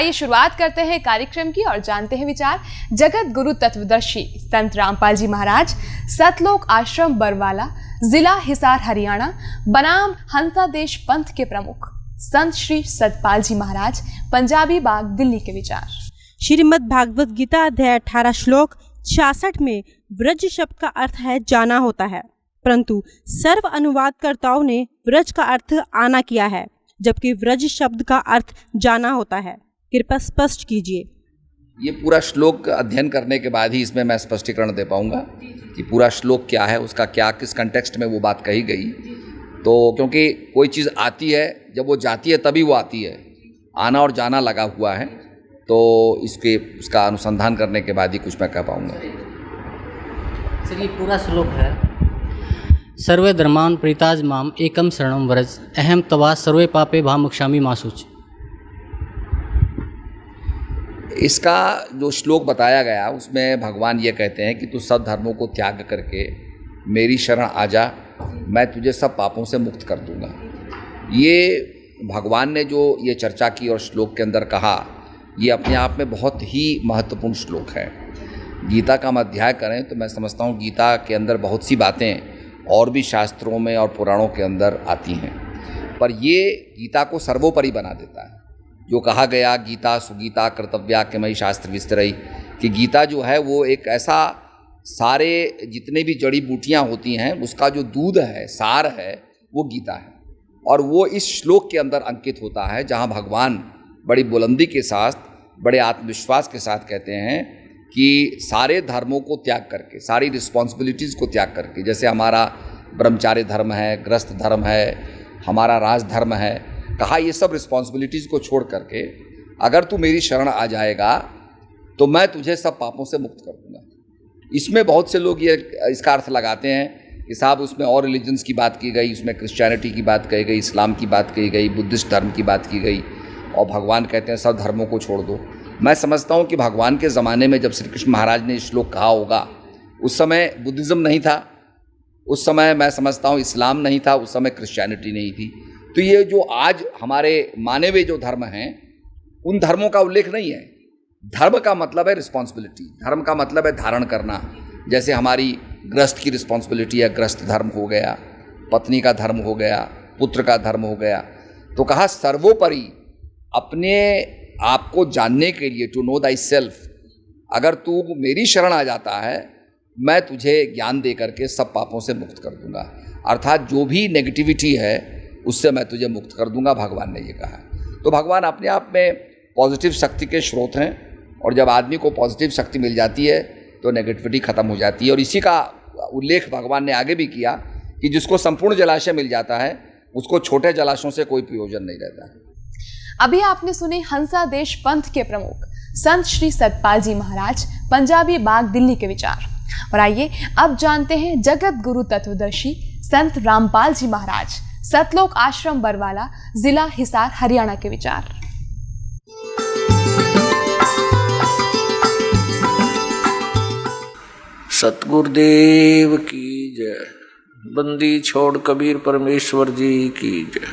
ये शुरुआत करते हैं कार्यक्रम की और जानते हैं विचार जगत गुरु तत्वदर्शी संत रामपाल जी महाराज, सतलोक आश्रम बरवाला, जिला हिसार हरियाणा, बनाम हंसादेश पंथ के प्रमुख संत श्री सतपाल जी महाराज, पंजाबी बाग, दिल्ली के विचार। श्रीमद् भागवत गीता अध्याय 18 श्लोक 66 में व्रज शब्द का अर्थ है जाना होता है, परंतु सर्व अनुवादकर्ताओं ने व्रज का अर्थ आना किया है, जबकि व्रज शब्द का अर्थ जाना होता है। कृपया स्पष्ट कीजिए। ये पूरा श्लोक अध्ययन करने के बाद ही इसमें मैं स्पष्टीकरण दे पाऊंगा कि पूरा श्लोक क्या है, उसका क्या किस कंटेक्स्ट में वो बात कही गई। तो क्योंकि कोई चीज़ आती है, जब वो जाती है तभी वो आती है, आना और जाना लगा हुआ है, तो उसका अनुसंधान करने के बाद ही कुछ मैं कह पाऊंगा। सर, ये पूरा श्लोक है, सर्वे धर्मान प्रीताज माम एकम शरणम व्रज अहम तवा सर्वे पापे भामुक्षामि मासुच। इसका जो श्लोक बताया गया उसमें भगवान ये कहते हैं कि तू सब धर्मों को त्याग करके मेरी शरण आ जा, मैं तुझे सब पापों से मुक्त कर दूंगा। ये भगवान ने जो ये चर्चा की और श्लोक के अंदर कहा, ये अपने आप में बहुत ही महत्वपूर्ण श्लोक है। गीता का हम अध्याय करें तो मैं समझता हूँ गीता के अंदर बहुत सी बातें और भी शास्त्रों में और पुराणों के अंदर आती हैं, पर ये गीता को सर्वोपरि बना देता है। जो कहा गया गीता सुगीता कर्तव्या के मई शास्त्र विस्तरई, कि गीता जो है वो एक ऐसा, सारे जितने भी जड़ी बूटियाँ होती हैं उसका जो दूध है, सार है, वो गीता है। और वो इस श्लोक के अंदर अंकित होता है, जहाँ भगवान बड़ी बुलंदी के साथ, बड़े आत्मविश्वास के साथ कहते हैं कि सारे धर्मों को त्याग करके, सारी रिस्पॉन्सिबिलिटीज़ को त्याग करके, जैसे हमारा ब्रह्मचार्य धर्म है, गृहस्थ धर्म है, हमारा राज धर्म है, कहा ये सब रिस्पॉन्सिबिलिटीज़ को छोड़ करके अगर तू मेरी शरण आ जाएगा तो मैं तुझे सब पापों से मुक्त कर दूंगा। इसमें बहुत से लोग ये इसका अर्थ लगाते हैं कि साहब उसमें और रिलीजन्स की बात की गई, उसमें क्रिश्चियनिटी की बात कही गई, इस्लाम की बात कही गई, बुद्धिस्ट धर्म की बात की गई, और भगवान कहते हैं सब धर्मों को छोड़ दो। मैं समझता हूँ कि भगवान के ज़माने में जब श्री कृष्ण महाराज ने श्लोक कहा होगा, उस समय बुद्धिज़्म नहीं था, उस समय मैं समझता हूँ इस्लाम नहीं था, उस समय क्रिश्चियनिटी नहीं थी। तो ये जो आज हमारे माने हुए जो धर्म हैं, उन धर्मों का उल्लेख नहीं है। धर्म का मतलब है रिस्पॉन्सिबिलिटी, धर्म का मतलब है धारण करना। जैसे हमारी गृहस्थ की रिस्पॉन्सिबिलिटी है, गृहस्थ धर्म हो गया, पत्नी का धर्म हो गया, पुत्र का धर्म हो गया। तो कहा सर्वोपरि अपने आप को जानने के लिए, टू नो दाई सेल्फ, अगर तू मेरी शरण आ जाता है मैं तुझे ज्ञान दे करके सब पापों से मुक्त कर दूंगा। अर्थात जो भी नेगेटिविटी है उससे मैं तुझे मुक्त कर दूंगा, भगवान ने ये कहा। तो भगवान अपने आप में पॉजिटिव शक्ति के स्रोत हैं, और जब आदमी को पॉजिटिव शक्ति मिल जाती है तो नेगेटिविटी खत्म हो जाती है। और इसी का उल्लेख भगवान ने आगे भी किया कि जिसको संपूर्ण जलाशय मिल जाता है उसको छोटे जलाशयों से कोई प्रयोजन नहीं रहता है। अभी आपने सुने हंसादेश पंथ के प्रमुख संत श्री सतपाल जी महाराज, पंजाबी बाग, दिल्ली के विचार। और आइए अब जानते हैं जगत गुरु तत्वदर्शी संत रामपाल जी महाराज, सतलोक आश्रम बरवाला, जिला हिसार हरियाणा के विचार। सतगुरुदेव की जय। बंदी छोड़ कबीर परमेश्वर जी की जय।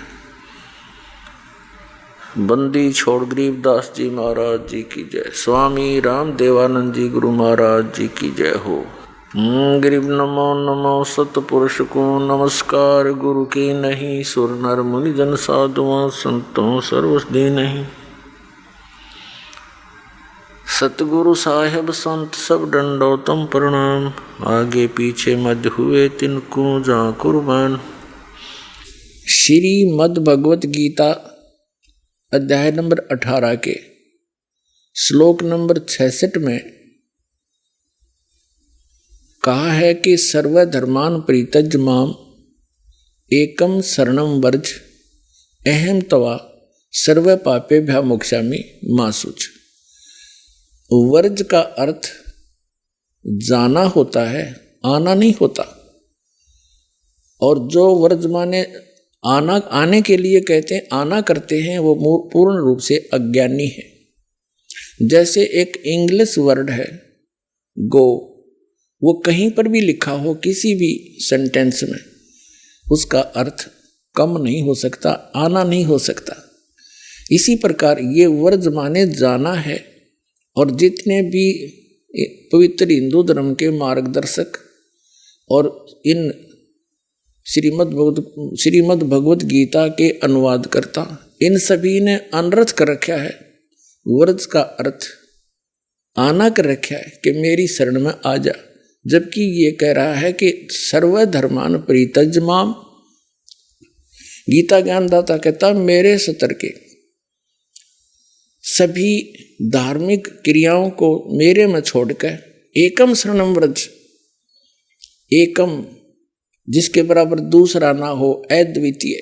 बंदी छोड़ गरीबदास जी महाराज जी की जय। स्वामी राम देवानंद जी गुरु महाराज जी की जय हो। गरीब नमो नमो सतपुरुष को नमस्कार, गुरु की नहीं सुर नर मुनि जन साधुओं संतों सर्वस्दी नहीं। सतगुरु साहेब संत सब दंडोतम प्रणाम, आगे पीछे मध्य हुए तिनको जा कुर्बान। श्रीमद् भगवत गीता अध्याय नंबर 18 के श्लोक नंबर 66 में कहा है कि सर्वधर्मान परित्यज माम एकम शरणम वर्ज अहम तवा सर्व पापेभ्यः मोक्षामि मा शुच। वर्ज का अर्थ जाना होता है, आना नहीं होता। और जो वर्ज माने आने के लिए कहते हैं, आना करते हैं, वो पूर्ण रूप से अज्ञानी है। जैसे एक इंग्लिश वर्ड है गो, वो कहीं पर भी लिखा हो किसी भी सेंटेंस में, उसका अर्थ कम नहीं हो सकता, आना नहीं हो सकता। इसी प्रकार ये व्रज माने जाना है। और जितने भी पवित्र हिंदू धर्म के मार्गदर्शक और इन श्रीमद् भगवत गीता के अनुवादकर्ता, इन सभी ने अनर्थ कर रखा है। व्रज का अर्थ आना कर रखा है कि मेरी शरण में आ जा, जबकि ये कह रहा है कि सर्वधर्मान परित्यज्य माम। गीता ज्ञानदाता कहता मेरे सतर के सभी धार्मिक क्रियाओं को मेरे में छोड़कर एकम शरणम व्रज, एकम जिसके बराबर दूसरा ना हो, अद्वितीय,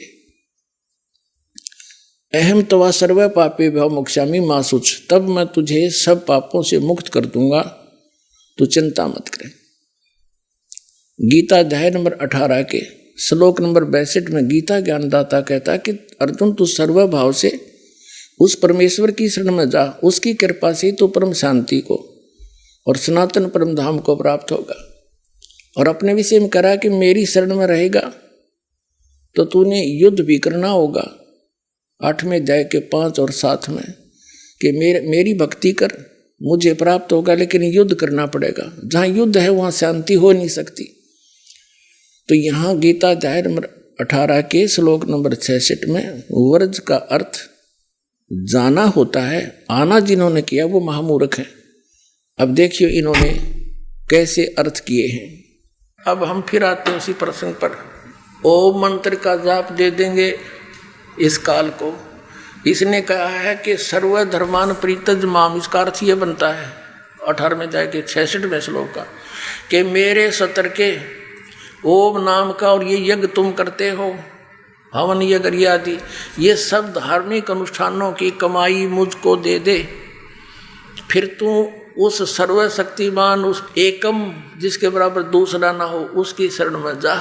अहम तवा सर्व पापे भव मोक्षामि मा शुच, तब मैं तुझे सब पापों से मुक्त कर दूंगा, तू चिंता मत करे। गीता अध्याय नंबर 18 के श्लोक नंबर 62 में गीता ज्ञानदाता कहता कि अर्जुन तू सर्व भाव से उस परमेश्वर की शरण में जा, उसकी कृपा से तो परम शांति को और सनातन परम धाम को प्राप्त होगा। और अपने विषय में करा कि मेरी शरण में रहेगा तो तूने युद्ध भी करना होगा। 8वें अध्याय के 5 और 7 में कि मेरी भक्ति कर, मुझे प्राप्त होगा, लेकिन युद्ध करना पड़ेगा। जहाँ युद्ध है वहाँ शांति हो नहीं सकती। तो यहाँ गीता अध्याय नंबर 18 के श्लोक नंबर 66 में व्रज का अर्थ जाना होता है। आना जिन्होंने किया वो महामूर्ख है। अब देखिए इन्होंने कैसे अर्थ किए हैं। अब हम फिर आते हैं उसी प्रसंग पर। ओम मंत्र का जाप दे देंगे इस काल को। इसने कहा है कि सर्वधर्मान परित्यज्य माम, इसका अर्थ ये बनता है 18वें अध्याय के 66वें श्लोक का कि मेरे सतर के ओम नाम का और ये यज्ञ तुम करते हो, हवन यज्ञ आदि, ये सब धार्मिक अनुष्ठानों की कमाई मुझको दे दे। फिर तू उस सर्वशक्तिमान, उस एकम जिसके बराबर दूसरा ना हो, उसकी शरण में जा।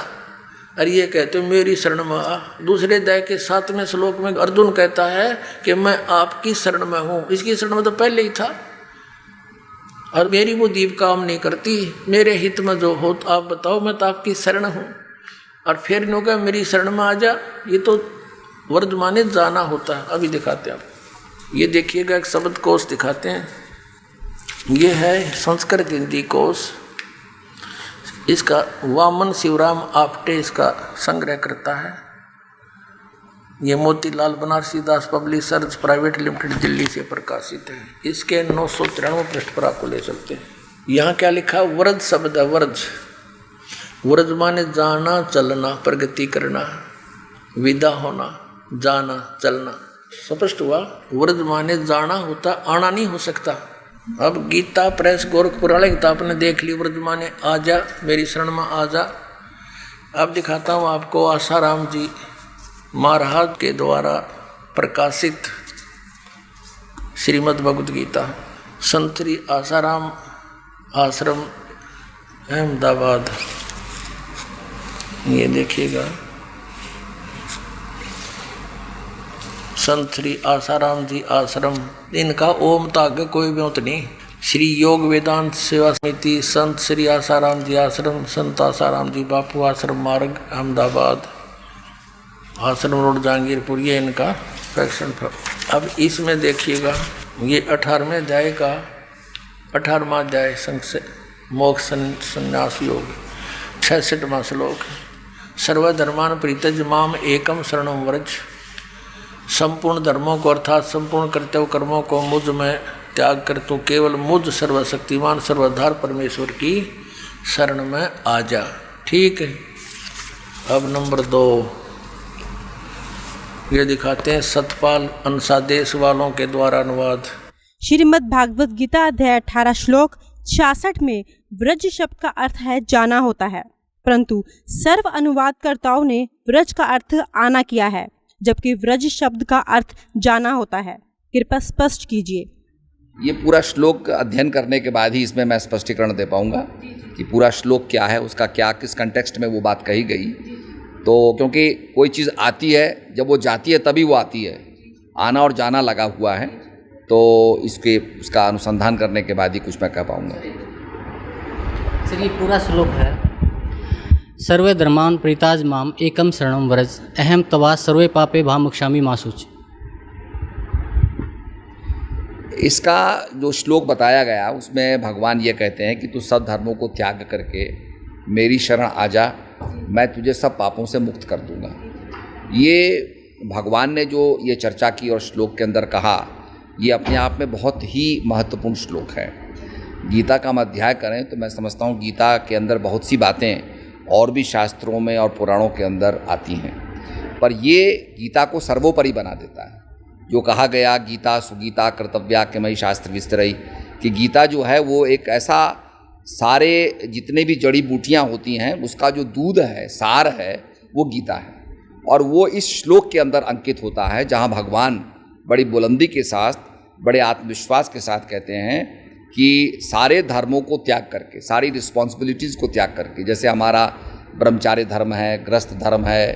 और ये कहते मेरी शरण में आ। दूसरे अध्याय के 7वें श्लोक में अर्जुन कहता है कि मैं आपकी शरण में हूँ। इसकी शरण में तो पहले ही था और मेरी वो दीप काम नहीं करती, मेरे हित में जो हो तो आप बताओ, मैं तो आपकी शरण हूँ। और फिर इन्हों का मेरी शरण में आ जा, ये तो वर्ज माने जाना होता है। अभी दिखाते हैं आप, ये देखिएगा एक शब्द कोश दिखाते हैं। ये है संस्कृत हिंदी कोश, इसका वामन शिवराम आपटे इसका संग्रह करता है। ये मोतीलाल बनारसी दास पब्लिशर्स प्राइवेट लिमिटेड दिल्ली से प्रकाशित है। इसके 993 पृष्ठ पर आपको ले चलते हैं। यहाँ क्या लिखा? व्रज शब्द है। व्रज, व्रज माने जाना, चलना, प्रगति करना, विदा होना, जाना, चलना। स्पष्ट हुआ? व्रज माने जाना होता, आना नहीं हो सकता। अब गीता प्रेस गोरखपुर वाले किताब ने देख ली, व्रज माने आ जा, मेरी शरण में आ जा। अब दिखाता हूँ आपको आसाराम जी महाराज के द्वारा प्रकाशित श्रीमद् भगवद गीता, संत श्री आसाराम आश्रम अहमदाबाद। ये देखिएगा, संत श्री आसाराम जी आश्रम, इनका ओम तो आगे कोई ब्योत नहीं। श्री योग वेदांत सेवा समिति, संत श्री आसाराम जी आश्रम, संत आसाराम जी बापू आश्रम मार्ग अहमदाबाद, आश्रम रोड जहांगीरपुर, ये इनका फैक्शन। अब इसमें देखिएगा, ये 18वें अध्याय का 18वां अध्याय मोक्ष संन्यास योग 66वां श्लोक। सर्वधर्मान परित्यज्य माम एकम शरणम व्रज। संपूर्ण धर्मों को अर्थात संपूर्ण कर्तव्य कर्मों को मुझ में त्याग कर तू केवल मुझ सर्वशक्तिमान सर्वधार परमेश्वर की शरण में आ जा। ठीक है। अब नंबर 2 ये दिखाते हैं सतपाल अंशादेश वालों के द्वारा अनुवाद। श्रीमद् भागवत गीता अध्याय 18 श्लोक 66 में व्रज शब्द का अर्थ है जाना होता है, परंतु सर्व अनुवादकर्ताओं ने व्रज का अर्थ आना किया है, जबकि व्रज शब्द का अर्थ जाना होता है। कृपया स्पष्ट कीजिए। ये पूरा श्लोक अध्ययन करने के बाद ही इसमें मैं स्पष्टीकरण दे पाऊंगा कि पूरा श्लोक क्या है, उसका क्या किस कंटेक्स्ट में वो बात कही गई। तो क्योंकि कोई चीज़ आती है, जब वो जाती है तभी वो आती है, आना और जाना लगा हुआ है, तो उसका अनुसंधान करने के बाद ही कुछ मैं कह पाऊंगा। सर ये पूरा श्लोक है, सर्वे धर्मान प्रीताज माम एकम शरणम व्रज अहम तवा सर्वे पापे भामुक्षामि मा शुच। इसका जो श्लोक बताया गया उसमें भगवान ये कहते हैं कि तू सब धर्मों को त्याग करके मेरी शरण आ जा, मैं तुझे सब पापों से मुक्त कर दूंगा। ये भगवान ने जो ये चर्चा की और श्लोक के अंदर कहा, ये अपने आप में बहुत ही महत्वपूर्ण श्लोक है। गीता का हम अध्याय करें तो मैं समझता हूँ गीता के अंदर बहुत सी बातें और भी शास्त्रों में और पुराणों के अंदर आती हैं, पर ये गीता को सर्वोपरि बना देता है। जो कहा गया गीता सुगीता कर्तव्या के मई शास्त्र विस्तरई, कि गीता जो है वो एक ऐसा सारे जितने भी जड़ी बूटियाँ होती हैं उसका जो दूध है, सार है, वो गीता है। और वो इस श्लोक के अंदर अंकित होता है, जहाँ भगवान बड़ी बुलंदी के साथ, बड़े आत्मविश्वास के साथ कहते हैं कि सारे धर्मों को त्याग करके, सारी रिस्पॉन्सिबिलिटीज़ को त्याग करके, जैसे हमारा ब्रह्मचार्य धर्म है, गृहस्थ धर्म है,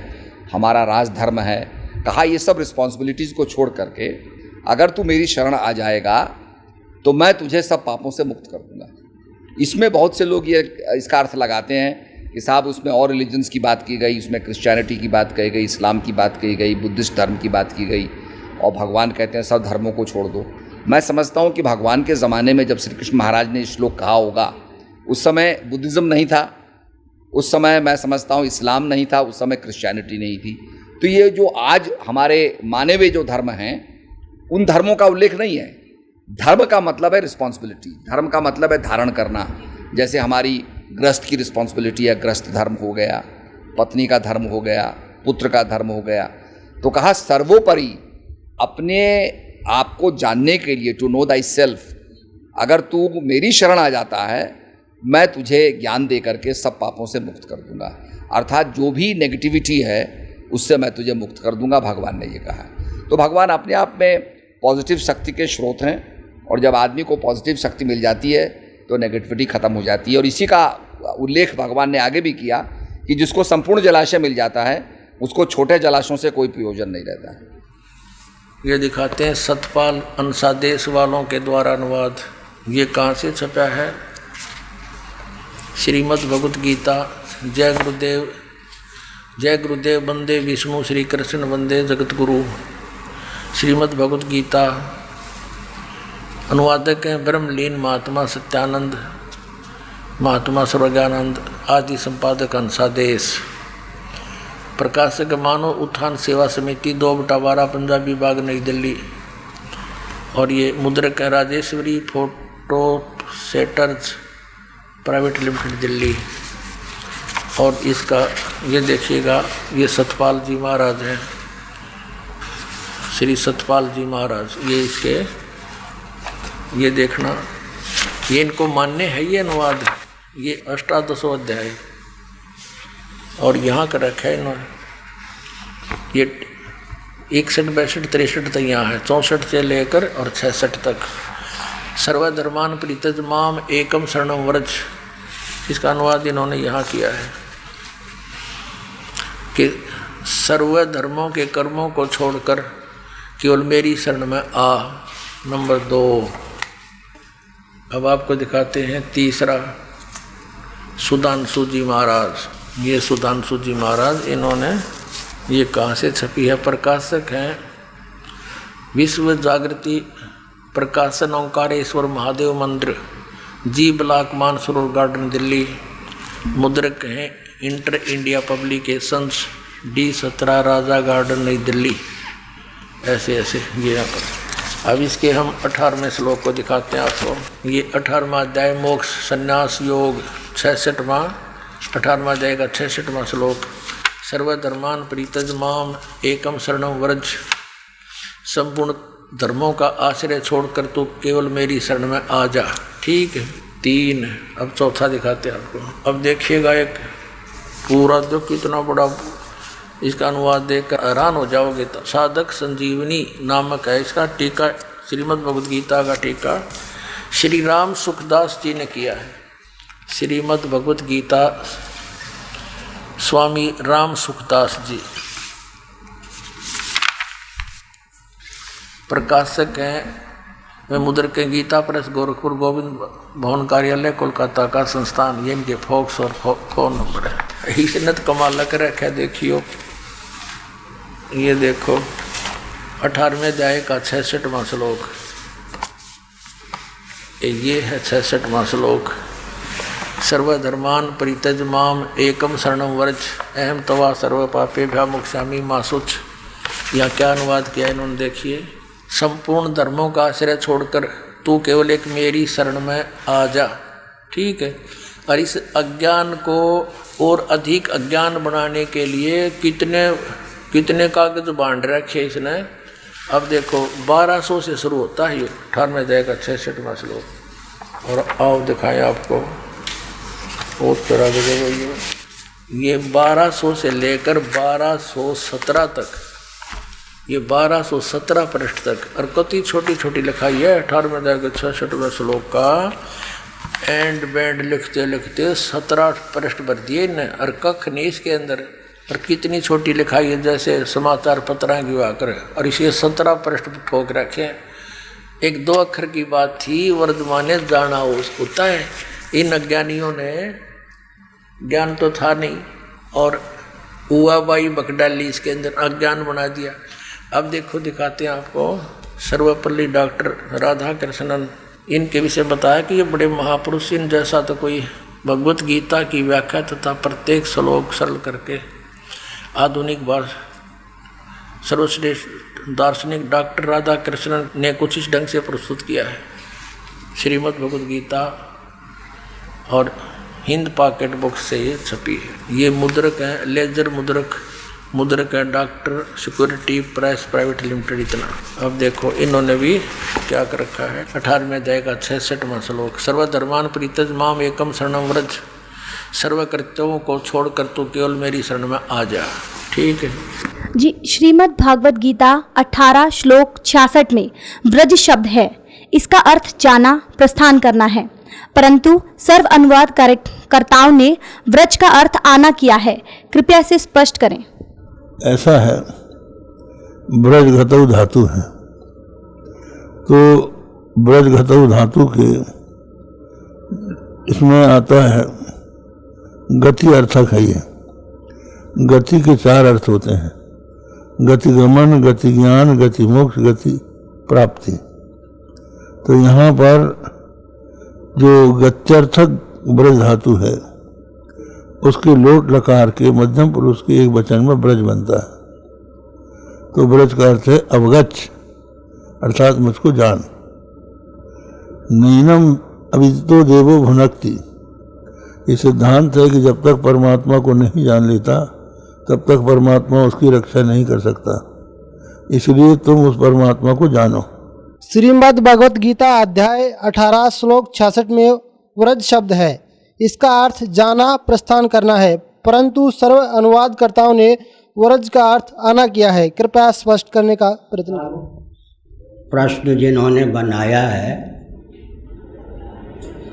हमारा राज धर्म है, कहा ये सब रिस्पॉन्सिबिलिटीज़ को छोड़ करके अगर तू मेरी शरण आ जाएगा तो मैं तुझे सब पापों से मुक्त कर दूंगा। इसमें बहुत से लोग ये इसका अर्थ लगाते हैं कि साहब उसमें और रिलीजन्स की बात की गई, उसमें क्रिश्चियनिटी की बात कही गई, इस्लाम की बात कही गई, बुद्धिस्ट धर्म की बात की गई, और भगवान कहते हैं सब धर्मों को छोड़ दो। मैं समझता हूँ कि भगवान के ज़माने में जब श्री कृष्ण महाराज ने श्लोक कहा होगा, उस समय बुद्धिज़्म नहीं था, उस समय मैं समझता हूँ इस्लाम नहीं था, उस समय क्रिश्चियनिटी नहीं थी। तो ये जो आज हमारे माने हुए जो धर्म हैं, उन धर्मों का उल्लेख नहीं है। धर्म का मतलब है रिस्पॉन्सिबिलिटी, धर्म का मतलब है धारण करना। जैसे हमारी गृहस्थ की रिस्पॉन्सिबिलिटी है, गृहस्थ धर्म हो गया, पत्नी का धर्म हो गया, पुत्र का धर्म हो गया। तो कहा सर्वोपरि अपने आप को जानने के लिए, टू नो दाई सेल्फ, अगर तू मेरी शरण आ जाता है मैं तुझे ज्ञान दे करके सब पापों से मुक्त कर दूंगा। अर्थात जो भी नेगेटिविटी है उससे मैं तुझे मुक्त कर दूंगा, भगवान ने ये कहा। तो भगवान अपने आप में पॉजिटिव शक्ति के स्रोत हैं, और जब आदमी को पॉजिटिव शक्ति मिल जाती है तो नेगेटिविटी खत्म हो जाती है। और इसी का उल्लेख भगवान ने आगे भी किया कि जिसको संपूर्ण जलाशय मिल जाता है उसको छोटे जलाशयों से कोई प्रयोजन नहीं रहता है। ये दिखाते हैं सतपाल अंशादेश वालों के द्वारा अनुवाद। ये कहाँ से छपा है? श्रीमद् भगवत गीता। जय गुरुदेव, जय गुरुदेव, वंदे विष्णु श्री कृष्ण वंदे जगत गुरु। श्रीमद् भगवत गीता, अनुवादक हैं ब्रह्मलीन महात्मा सत्यानंद, महात्मा सर्वज्ञानंद, आदि संपादक अंशादेश, प्रकाशक मानव उत्थान सेवा समिति 2/12 पंजाबी बाग नई दिल्ली। और ये मुद्रक है Rajeshwari photo setters private limited Delhi. और इसका ये देखिएगा, ये सतपाल जी महाराज हैं, श्री सतपाल जी महाराज। ये इसके ये देखना, ये इनको मान्य है ये अनुवाद, ये 18 अध्याय। और यहाँ का रखा है इन्होंने, ये 61, 62, 63 तक यहाँ है, 64 से लेकर और 66 तक। सर्वधर्मान परित्यज माम एकम शरणम व्रज, इसका अनुवाद इन्होंने यहाँ किया है कि सर्व धर्मों के कर्मों को छोड़कर केवल मेरी शरण में आ। नंबर 2। अब आपको दिखाते हैं तीसरा, सुधांशु जी महाराज। ये सुधांशु जी महाराज, इन्होंने ये कहाँ से छपी है? प्रकाशक हैं विश्व जागृति प्रकाशन ओंकारेश्वर महादेव मंदिर, जी ब्लॉक मानसरोवर गार्डन दिल्ली। मुद्रक हैं इंटर इंडिया पब्लिकेशंस, D17 राजा गार्डन नई दिल्ली। ऐसे ऐसे ये यहाँ पर। अब इसके हम 18वें श्लोक को दिखाते हैं आपको। ये 18वां अध्याय मोक्ष संन्यास योग, 66वां 18वां अध्याय का 66वां श्लोक। सर्वधर्मान परित्यज माम एकम शरणम व्रज, संपूर्ण धर्मों का आश्रय छोड़कर तो केवल मेरी शरण में आ जा। ठीक है, 3। अब चौथा दिखाते हैं आपको। अब देखिएगा एक पूरा, जो कितना बड़ा, इसका अनुवाद देखकर हैरान हो जाओगे। तो साधक संजीवनी नामक है इसका टीका, श्रीमद् भगवद गीता का टीका श्री राम सुखदास जी ने किया है। श्रीमद् भगवद गीता स्वामी राम सुखदास जी, प्रकाशक हैं वे मुद्रक के गीता प्रेस गोरखपुर गोविंद भवन कार्यालय कोलकाता का संस्थान। ये इनके फॉक्स और फोन नंबर है। इसने तो कमाल कर रखा है। देखियो, ये देखो 18वें अध्याय का 66वां श्लोक। ये है 66वां श्लोक। सर्वधर्मान परित्यज माम एकम शरणम व्रज अहम तवा सर्व पापेभ्यः मोक्षामि मा शुच। यहाँ क्या अनुवाद किया इन्होंने, देखिए। संपूर्ण धर्मों का आश्रय छोड़कर तू केवल एक मेरी शरण में आ जा, ठीक है। और इस अज्ञान को और अधिक अज्ञान बनाने के लिए कितने कागज बांध रखे इसने। अब देखो 1200 से शुरू होता है ये 18वें अध्याय का 66वां श्लोक। और आओ दिखाएं आपको और तरह ये 1200 से लेकर 1217 तक, ये 1217 पृष्ठ तक, और कति छोटी छोटी लिखाई है 18वें अध्याय के 66वें श्लोक का। एंड बैंड लिखते लिखते 17 पृष्ठ भर दिए न, और कख नहीं इसके अंदर। और कितनी छोटी लिखाई है, जैसे समाचार पत्र की हुआ करे, और इसे 17 पृष्ठ ठोक रखे। एक 2 अक्षर की बात थी, वर्धमाने जाना होता है। इन अज्ञानियों ने, ज्ञान तो था नहीं, और हुआबाई बकडाली इसके अंदर अज्ञान बना दिया। अब देखो दिखाते हैं आपको। सर्वपल्ली डॉक्टर राधा कृष्णन, इनके विषय बताया कि ये बड़े महापुरुष, इन जैसा तो कोई भगवत गीता की व्याख्या तथा प्रत्येक श्लोक सरल करके आधुनिक बार सर्वश्रेष्ठ दार्शनिक डॉक्टर राधा कृष्णन ने कुछ इस ढंग से प्रस्तुत किया है। श्रीमद् भगवद गीता और हिंद पॉकेट बुक से ये छपी है। ये मुद्रक है, लेजर मुद्रक है, doctor security press private limited. इतना अब देखो इन्होंने भी क्या कर रखा है। 18वें अध्याय का 66वां श्लोक। सर्वधर्मान परित्यज माम एकम शरणम व्रज, सर्व कर्तव्यों को छोड़कर तू केवल मेरी शरण में आ जा, ठीक है जी। श्रीमद् भागवत गीता 18 श्लोक 66 में व्रज शब्द है। इसका अर्थ जाना, प्रस्थान करना है, परंतु सर्व अनुवाद कर्ताओं ने व्रज का अर्थ आना किया है। कृपया इसे स्पष्ट करें। ऐसा है, ब्रज घतौ धातु है, तो ब्रज घतौ धातु के इसमें आता है गति अर्थक है। ये गति के 4 अर्थ होते हैं, गति गमन, गति ज्ञान, गति मोक्ष, गति प्राप्ति। तो यहाँ पर जो गत्यर्थक ब्रज धातु है उसके लोट लकार के मध्यम पुरुष के एक वचन में ब्रज बनता है। तो ब्रज का अर्थ है अवगच्छ, अर्थात मुझको जान। नैनम अविदितो देवो भुनक्ति। ये सिद्धांत है कि जब तक परमात्मा को नहीं जान लेता तब तक परमात्मा उसकी रक्षा नहीं कर सकता, इसलिए तुम उस परमात्मा को जानो। श्रीमद् भगवत गीता अध्याय 18 श्लोक 66 में व्रज शब्द है। इसका अर्थ जाना, प्रस्थान करना है, परंतु सर्व अनुवादकर्ताओं ने व्रज का अर्थ आना किया है। कृपया स्पष्ट करने का प्रयत्न करें। प्रश्न जिन्होंने बनाया है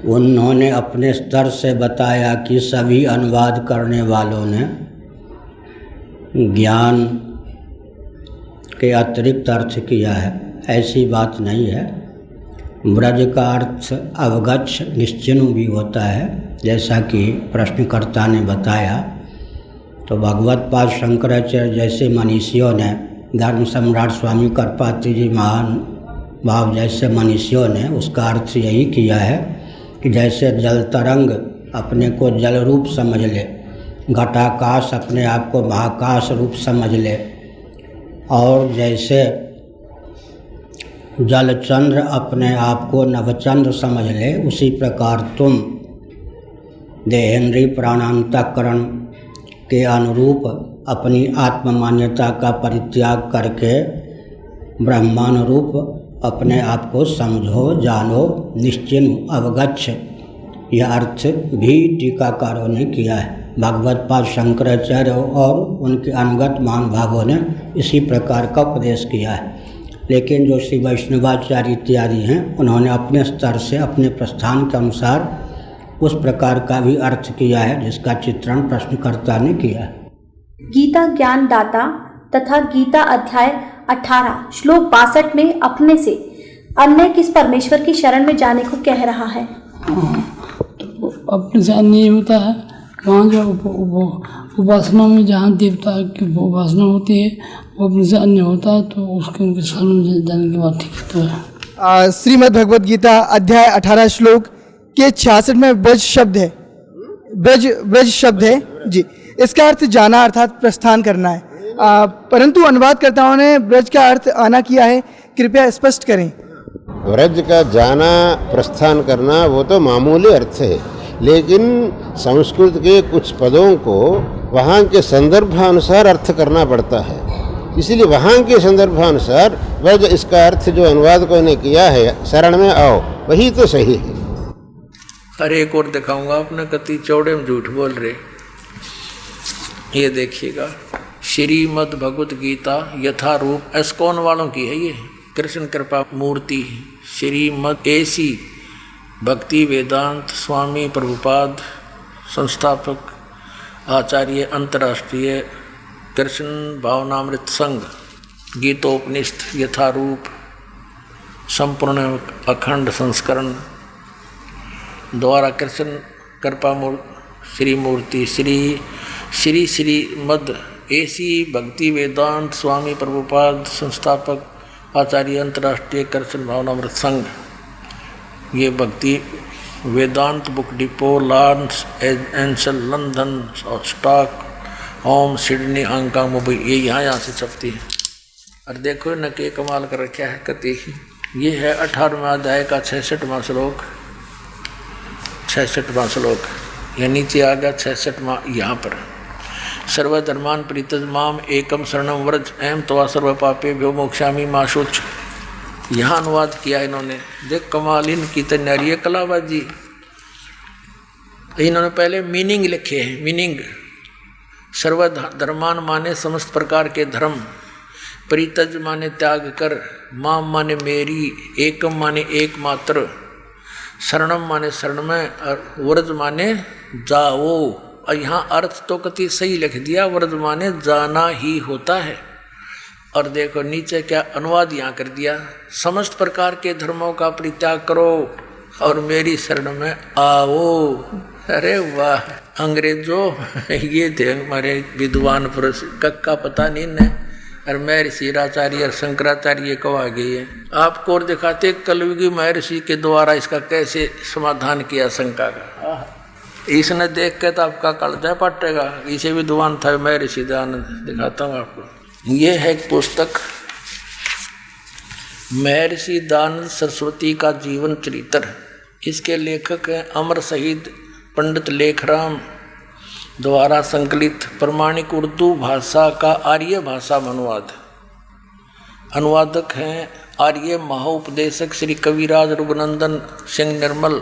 उन्होंने अपने स्तर से बताया कि सभी अनुवाद करने वालों ने ज्ञान के अतिरिक्त अर्थ किया है। ऐसी बात नहीं है। ब्रज का अर्थ अवगच्छ, निश्चिन्ह भी होता है, जैसा कि प्रश्नकर्ता ने बताया। तो भगवत पाद शंकराचार्य जैसे मनीषियों ने, धर्म सम्राट स्वामी करपात्री जी महान भाव जैसे मनीषियों ने उसका अर्थ यही किया है कि जैसे जल तरंग अपने को जल रूप समझ ले, घटाकाश अपने आप को महाकाश रूप समझ ले, और जैसे जलचंद्र अपने आप को नवचंद्र समझ ले, उसी प्रकार तुम देहेंद्रीय प्राणांतकरण के अनुरूप अपनी आत्म मान्यता का परित्याग करके ब्रह्मानुरूप अपने आप को समझो, जानो, निश्चिन्ह, अवगच्छ। यह अर्थ भी टीकाकारों ने किया है। भगवत पाद शंकराचार्य और उनके अनुगत महानुभावों ने इसी प्रकार का उपदेश किया है। लेकिन जो श्री वैष्णवाचार्य इत्यादि हैं उन्होंने अपने स्तर से अपने प्रस्थान के अनुसार उस प्रकार का भी अर्थ किया है जिसका चित्रण प्रश्नकर्ता ने किया है। गीता ज्ञान दाता तथा गीता अध्याय 18 श्लोक 62 में अपने से अन्य किस परमेश्वर की शरण में जाने को कह रहा है। तो अपने से अन्य होता है वहाँ जो उपासना में जहाँ देवता की उपासना होती है वो अपने से अन्य होता है, तो उसके शरण में जाने की बात ठीक तो है। श्रीमद् भगवद गीता अध्याय 18 श्लोक के 66 में ब्रज शब्द है, ब्रज शब्द है जी। इसका अर्थ जाना अर्थात प्रस्थान करना है, परंतु अनुवादकर्ताओं ने ब्रज का अर्थ आना किया है, कृपया स्पष्ट करें। ब्रज का जाना प्रस्थान करना वो तो मामूली अर्थ है, लेकिन संस्कृत के कुछ पदों को वहाँ के संदर्भानुसार अर्थ करना पड़ता है, इसलिए वहाँ के संदर्भानुसार ब्रज इसका अर्थ जो अनुवादकों ने किया है, शरण में आओ, वही तो सही है। अरे एक और दिखाऊंगा, आपने कति चौड़े में झूठ बोल रहे। ये देखिएगा, श्रीमद् भगवत गीता यथारूप एस्कॉन वालों की है, ये कृष्ण कृपा मूर्ति श्रीमद् एसी भक्ति वेदांत स्वामी प्रभुपाद संस्थापक आचार्य अंतर्राष्ट्रीय कृष्ण भावनामृत संघ गीतोपनिषद यथारूप संपूर्ण अखंड संस्करण द्वारा कृष्ण कृपा श्री मूर्ति श्री श्रीमद् एसी भक्ति वेदांत स्वामी प्रभुपाद संस्थापक आचार्य अंतर्राष्ट्रीय कृष्ण भावनामृत संघ, ये Bhakti Vedanta book depot Los Angeles London Stockholm Sydney Hong Kong Mumbai, ये यहाँ से छपती है। और देखो न के कमाल कर रखा है कति, ये है 18वां अध्याय का 66वां श्लोक, 66वां श्लोक, ये नीचे आ गया 66वां यहाँ पर। सर्वधर्मान परित्यज माम एकम शरणम व्रज अहम त्वा सर्व पापेभ्यो मोक्षामि मा शुच, यहाँ अनुवाद किया इन्होंने। देख कमाल इनकी तैयारी है कलाबाजी। इन्होंने पहले मीनिंग लिखे हैं, मीनिंग सर्वधर्मान माने समस्त प्रकार के धर्म, परितज माने त्याग कर, माम माने मेरी, एकम माने एकमात्र, शरणम माने शरण में, और व्रज माने जाओ। और यहाँ अर्थ तो कति सही लिख दिया, व्रज माने जाना ही होता है। और देखो नीचे क्या अनुवाद यहाँ कर दिया, समस्त प्रकार के धर्मों का परित्याग करो और मेरी शरण में आओ। अरे वाह, अंग्रेजों ये थे हमारे विद्वान पुरुष, कक्का पता नहीं ने, और महर्षि आचार्य और शंकराचार्य को आ गई है। आपको और दिखाते कलयुगी महर्षि के द्वारा इसका कैसे समाधान किया शंका का। इसने देख के तो आपका कलजा पटेगा, इसे विद्वान था महर्षि दयानंद। दिखाता हूँ आपको, ये है एक पुस्तक महर्षि दयानंद सरस्वती का जीवन चरित्र। इसके लेखक हैं अमर शहीद पंडित लेखराम द्वारा संकलित प्रमाणिक उर्दू भाषा का आर्य भाषा में अनुवाद। अनुवादक हैं आर्य महोपदेशक श्री कविराज रघुनंदन सिंह निर्मल।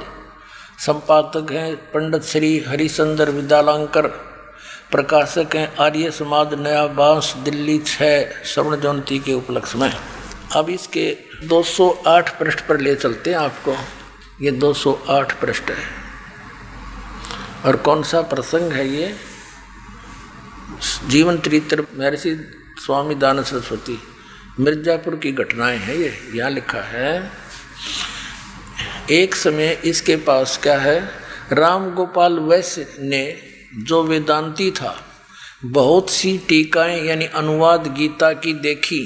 संपादक हैं पंडित श्री हरिचंद्र विद्यालंकर। प्रकाशक हैं आर्य समाज नया बांस दिल्ली 6 स्वर्ण जयंती के उपलक्ष्य में। अब इसके 208 पृष्ठ पर ले चलते हैं आपको। ये 208 पृष्ठ है और कौन सा प्रसंग है ये? जीवन चरित्र महर्षि स्वामी दयानंद सरस्वती, मिर्जापुर की घटनाएं हैं ये। यहाँ लिखा है, एक समय इसके पास क्या है, राम गोपाल वैश्य ने जो वेदांती था बहुत सी टीकाएं यानी अनुवाद गीता की देखी,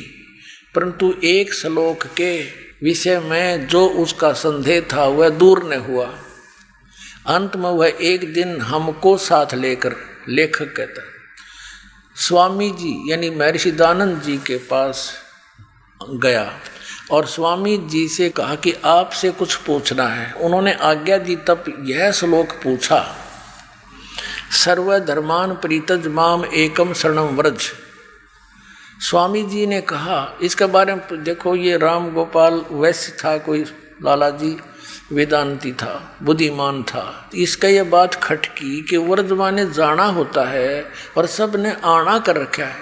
परंतु एक श्लोक के विषय में जो उसका संदेह था वह दूर न हुआ। अंत में वह एक दिन हमको साथ लेकर, लेखक कहता है, स्वामी जी यानी महर्षि दयानंद जी के पास गया और स्वामी जी से कहा कि आपसे कुछ पूछना है। उन्होंने आज्ञा दी, तब यह श्लोक पूछा, सर्वधर्मान परित्यज माम एकम शरणम व्रज। स्वामी जी ने कहा, इसके बारे में देखो, ये राम गोपाल वैश्य था, कोई लाला जी वेदांती था, बुद्धिमान था। इसका ये बात खटकी कि व्रज माने जाना होता है और सब ने आना कर रखा है।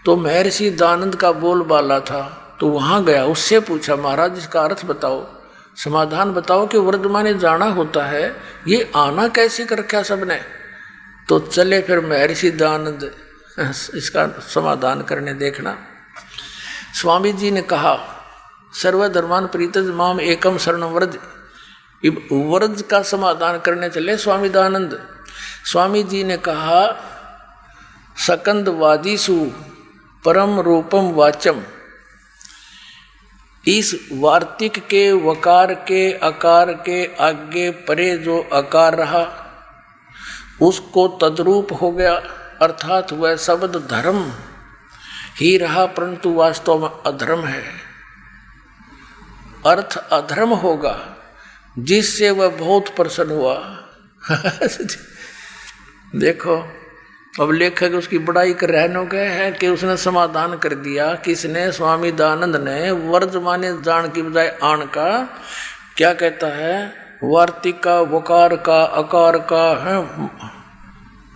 तो महर्षि दयानंद का बोलबाला था, तो वहाँ गया, उससे पूछा, महाराज इसका अर्थ बताओ, समाधान बताओ कि व्रज माने जाना होता है, ये आना कैसे कर रखा सबने। तो चले फिर महर्षि दयानंद इसका समाधान करने। देखना, स्वामी जी ने कहा, सर्वधर्मान परित्यज माम एकम शरणम व्रज। व्रज का समाधान करने चले स्वामी दयानंद। स्वामी जी ने कहा, सकंद वादीसु परम रूपम वाचम। इस वार्तिक के वकार के अकार के आगे परे जो अकार रहा उसको तद्रूप हो गया, अर्थात वह शब्द धर्म ही रहा, परंतु वास्तव में अधर्म है। अर्थ अधर्म होगा जिससे वह बहुत प्रसन्न हुआ। देखो अब लेखक उसकी बड़ाई कर रहने गए हैं कि उसने समाधान कर दिया। किसने? स्वामी दयानंद ने। वर्ज माने जान की बजाय आण का। क्या कहता है? वार्तिक का, वकार का, अकार का है,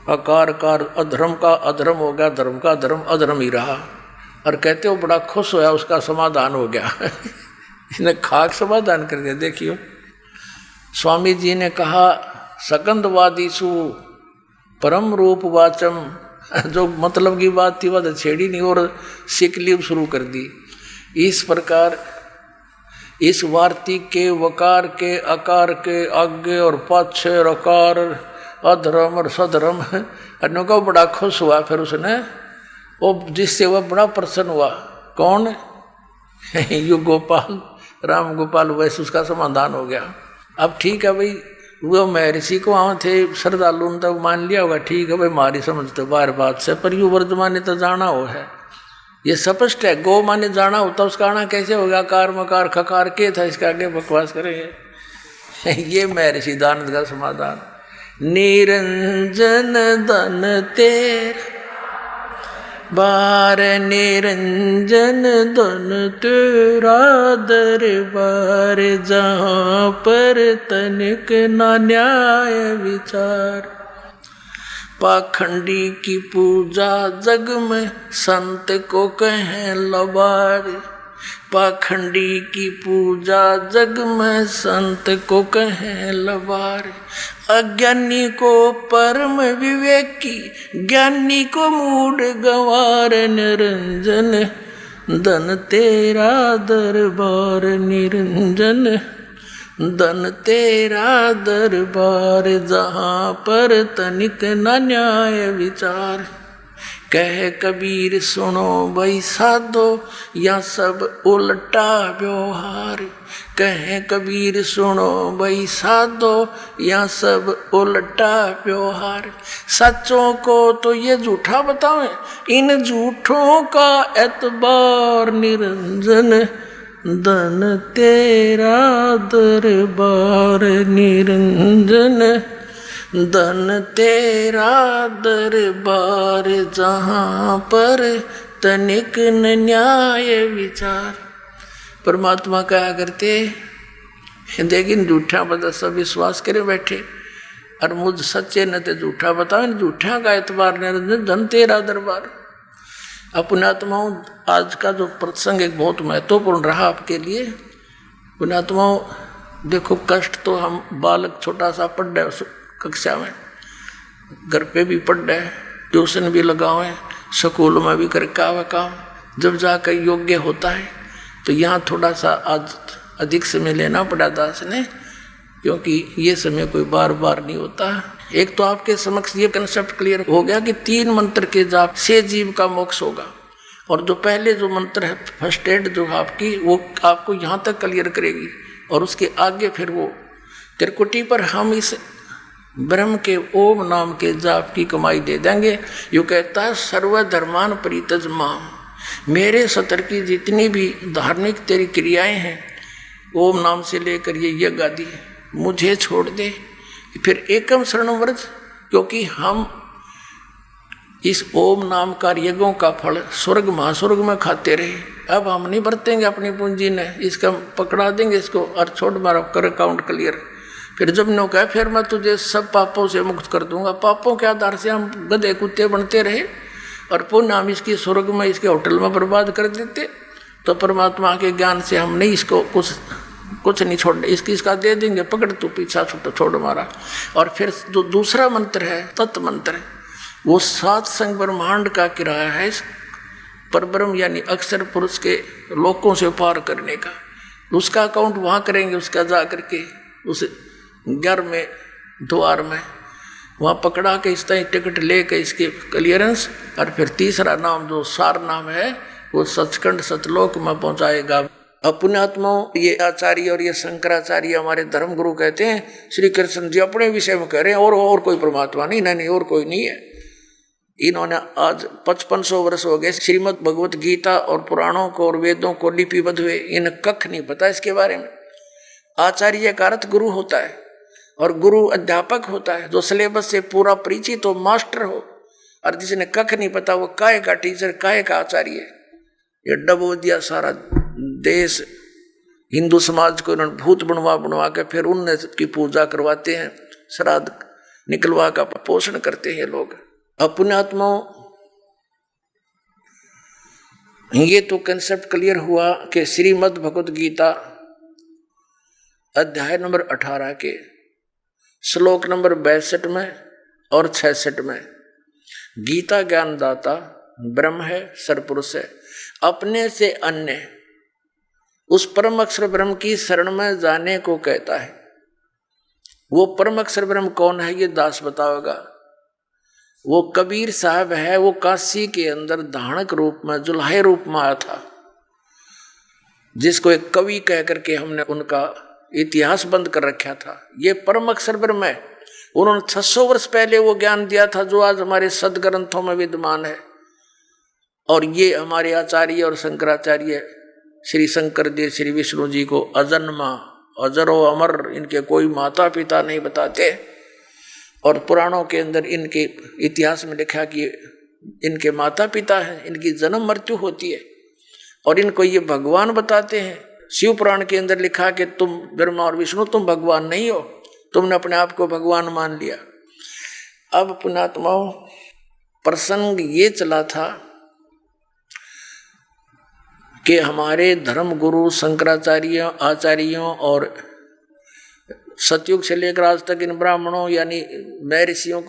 अकार का अधर्म का अधर्म हो गया, धर्म का धर्म अधर्म ही रहा। और कहते हो बड़ा खुश होया, उसका समाधान हो गया। इसने खाक समाधान कर दिया। देखियो स्वामी जी ने कहा सकंदवादीसु परम रूप वाचम, जो मतलब की बात थी वह छेड़ी नहीं और सिकलीब शुरू कर दी। इस प्रकार इस वार्तिक के, वकार के, अकार के आगे और पाछे अकार, अधर्म और सधर्म, अन्यों का बड़ा खुश हुआ। फिर उसने वो जिससे वह बड़ा प्रसन्न हुआ। कौन? यु गोपाल, राम गोपाल, वैसे उसका समाधान हो गया। अब ठीक है भाई, वो महर्षि को वहाँ थे श्रद्धालु ने तो मान लिया होगा, ठीक है भाई हमारी समझ तो बार बात से, पर यू वर्तमान ने तो जाना हो है, ये स्पष्ट है। गो माने जाना होता, उसका आना कैसे होगा? कार मकार खकार के था, इसका आगे बकवास करेंगे। ये महर्षि दानंद का समाधान। निरंजन धन तेरा बार, निरंजन धन तेरा दरबार, जहाँ पर तनिक ना न्याय विचार। पाखंडी की पूजा जग में संत को कहें लबार, पाखंडी की पूजा जग में संत को कहें लबार। अज्ञानी को परम विवेकी, ज्ञानी को मूड गंवार, निरंजन धन तेरा दरबार, निरंजन धन तेरा दरबार, जहाँ पर तनिक न न्याय विचार। कह कबीर सुनो भाई साधो, या सब उल्टा व्यवहार। कह कबीर सुनो भाई साधो, या सब उल्टा व्यवहार। सच्चों को तो ये झूठा बतावें, इन झूठों का एतबार, निरंजन धन तेरा दरबार, निरंजन धन तेरा दरबार, जहाँ पर तनिक न न्याय विचार। परमात्मा क्या करते? लेकिन झूठा बता सब विश्वास करे बैठे, और मुझ सच्चे न ते झूठा बताओ, झूठा का एतबार, निरंजन धन तेरा दरबार। पुण्यात्माओं, आज का जो प्रसंग एक बहुत महत्वपूर्ण रहा आपके लिए। पुण्यात्माओं देखो, कष्ट तो हम बालक छोटा सा पढ़ रहे कक्षा में, घर पे भी पढ़ रहे, ट्यूशन भी लगावे, स्कूल में भी करके आवे काम। जब जाकर योग्य होता है तो यहाँ थोड़ा सा आज अधिक समय लेना पड़ा दास ने, क्योंकि ये समय कोई बार बार नहीं होता। एक तो आपके समक्ष ये कंसेप्ट क्लियर हो गया कि 3 मंत्र के जाप से जीव का मोक्ष होगा, और जो पहले जो मंत्र है फर्स्ट एड जो आपकी, वो आपको यहाँ तक क्लियर करेगी, और उसके आगे फिर वो त्रिकुटी पर हम इस ब्रह्म के ओम नाम के जाप की कमाई दे देंगे। यो कहता है सर्वधर्मान परित्यज माम, मेरे सतर की जितनी भी धार्मिक तेरी क्रियाएं हैं, ओम नाम से लेकर ये यज्ञ आदि, मुझे छोड़ दे। फिर एकम शरणम व्रज, क्योंकि हम इस ओम नाम का यज्ञों का फल स्वर्ग महास्वर्ग में खाते रहे, अब हम नहीं बरतेंगे अपनी पूंजी ने, इसका पकड़ा देंगे इसको और छोड़ मारा कर अकाउंट क्लियर। फिर जब नो कहा फिर मैं तुझे सब पापों से मुक्त कर दूंगा। पापों के आधार से हम गधे कुत्ते बनते रहे और पुण्य हम इसकी स्वर्ग में, इसके होटल में बर्बाद कर देते, तो परमात्मा के ज्ञान से हम नहीं इसको कुछ नहीं छोड़, इसका दे देंगे, पकड़ तू पीछा छोड़ मारा। और फिर जो दूसरा मंत्र है तत्व मंत्र, वो 7 संग ब्रह्मांड का किराया है परब्रह्म यानी अक्षर पुरुष के लोकों से पार करने का। उसका अकाउंट वहाँ करेंगे, उसका जा करके उस 11वें द्वार में वहाँ पकड़ा के इस तरह टिकट ले के इसके क्लियरेंस। और फिर तीसरा नाम जो सार नाम है वो सचखंड सतलोक में पहुँचाएगा। अपने आत्माओं ये आचार्य और ये शंकराचार्य हमारे धर्म गुरु कहते हैं, श्री कृष्ण जी अपने विषय में कह रहे हैं और कोई परमात्मा नहीं, नहीं और कोई नहीं है। इन्होंने आज 5500 वर्ष हो गए श्रीमद् भगवत गीता और पुराणों को और वेदों को लिपिबद्ध हुए, इन्हें कख नहीं पता इसके बारे में। आचार्य का अर्थ गुरु होता है और गुरु अध्यापक होता है, जो सिलेबस से पूरा परिचित हो, मास्टर हो। और जिसने कख नहीं पता वो काहे का टीचर, काहे का आचार्य है। ये डबो दिया सारा देश, हिंदू समाज को इन्होंने भूत बनवा के फिर उनने की पूजा करवाते हैं, श्राद्ध निकलवा का पोषण करते हैं लोग। अपने आत्माओं ये तो कंसेप्ट क्लियर हुआ कि श्रीमद् भगवत गीता अध्याय नंबर 18 के श्लोक नंबर 62 में और 66 में गीता ज्ञानदाता ब्रह्म है, सरपुरुष है, अपने से अन्य उस परम अक्षर ब्रह्म की शरण में जाने को कहता है। वो परम अक्षर ब्रह्म कौन है ये दास बताओगा। वो कबीर साहब है, वो काशी के अंदर धानक रूप में, जुल्हे रूप में आया था, जिसको एक कवि कह करके हमने उनका इतिहास बंद कर रखा था। ये परम अक्षर ब्रह्म है। उन्होंने 600 वर्ष पहले वो ज्ञान दिया था जो आज हमारे सदग्रंथों में विद्यमान है। और ये हमारे आचार्य और शंकराचार्य श्री शंकर देव श्री विष्णु जी को अजन्मा, अजरो अमर, इनके कोई माता पिता नहीं बताते। और पुराणों के अंदर इनके इतिहास में लिखा कि इनके माता पिता हैं, इनकी जन्म मृत्यु होती है और इनको ये भगवान बताते हैं। शिव पुराण के अंदर लिखा कि तुम ब्रह्मा और विष्णु तुम भगवान नहीं हो, तुमने अपने आप को भगवान मान लिया। अब पुणात्माओं प्रसंग ये चला था कि हमारे धर्म गुरु शंकराचार्यों, आचार्यों और सतयुग से लेकर आज तक इन ब्राह्मणों यानी मैं ऋषियों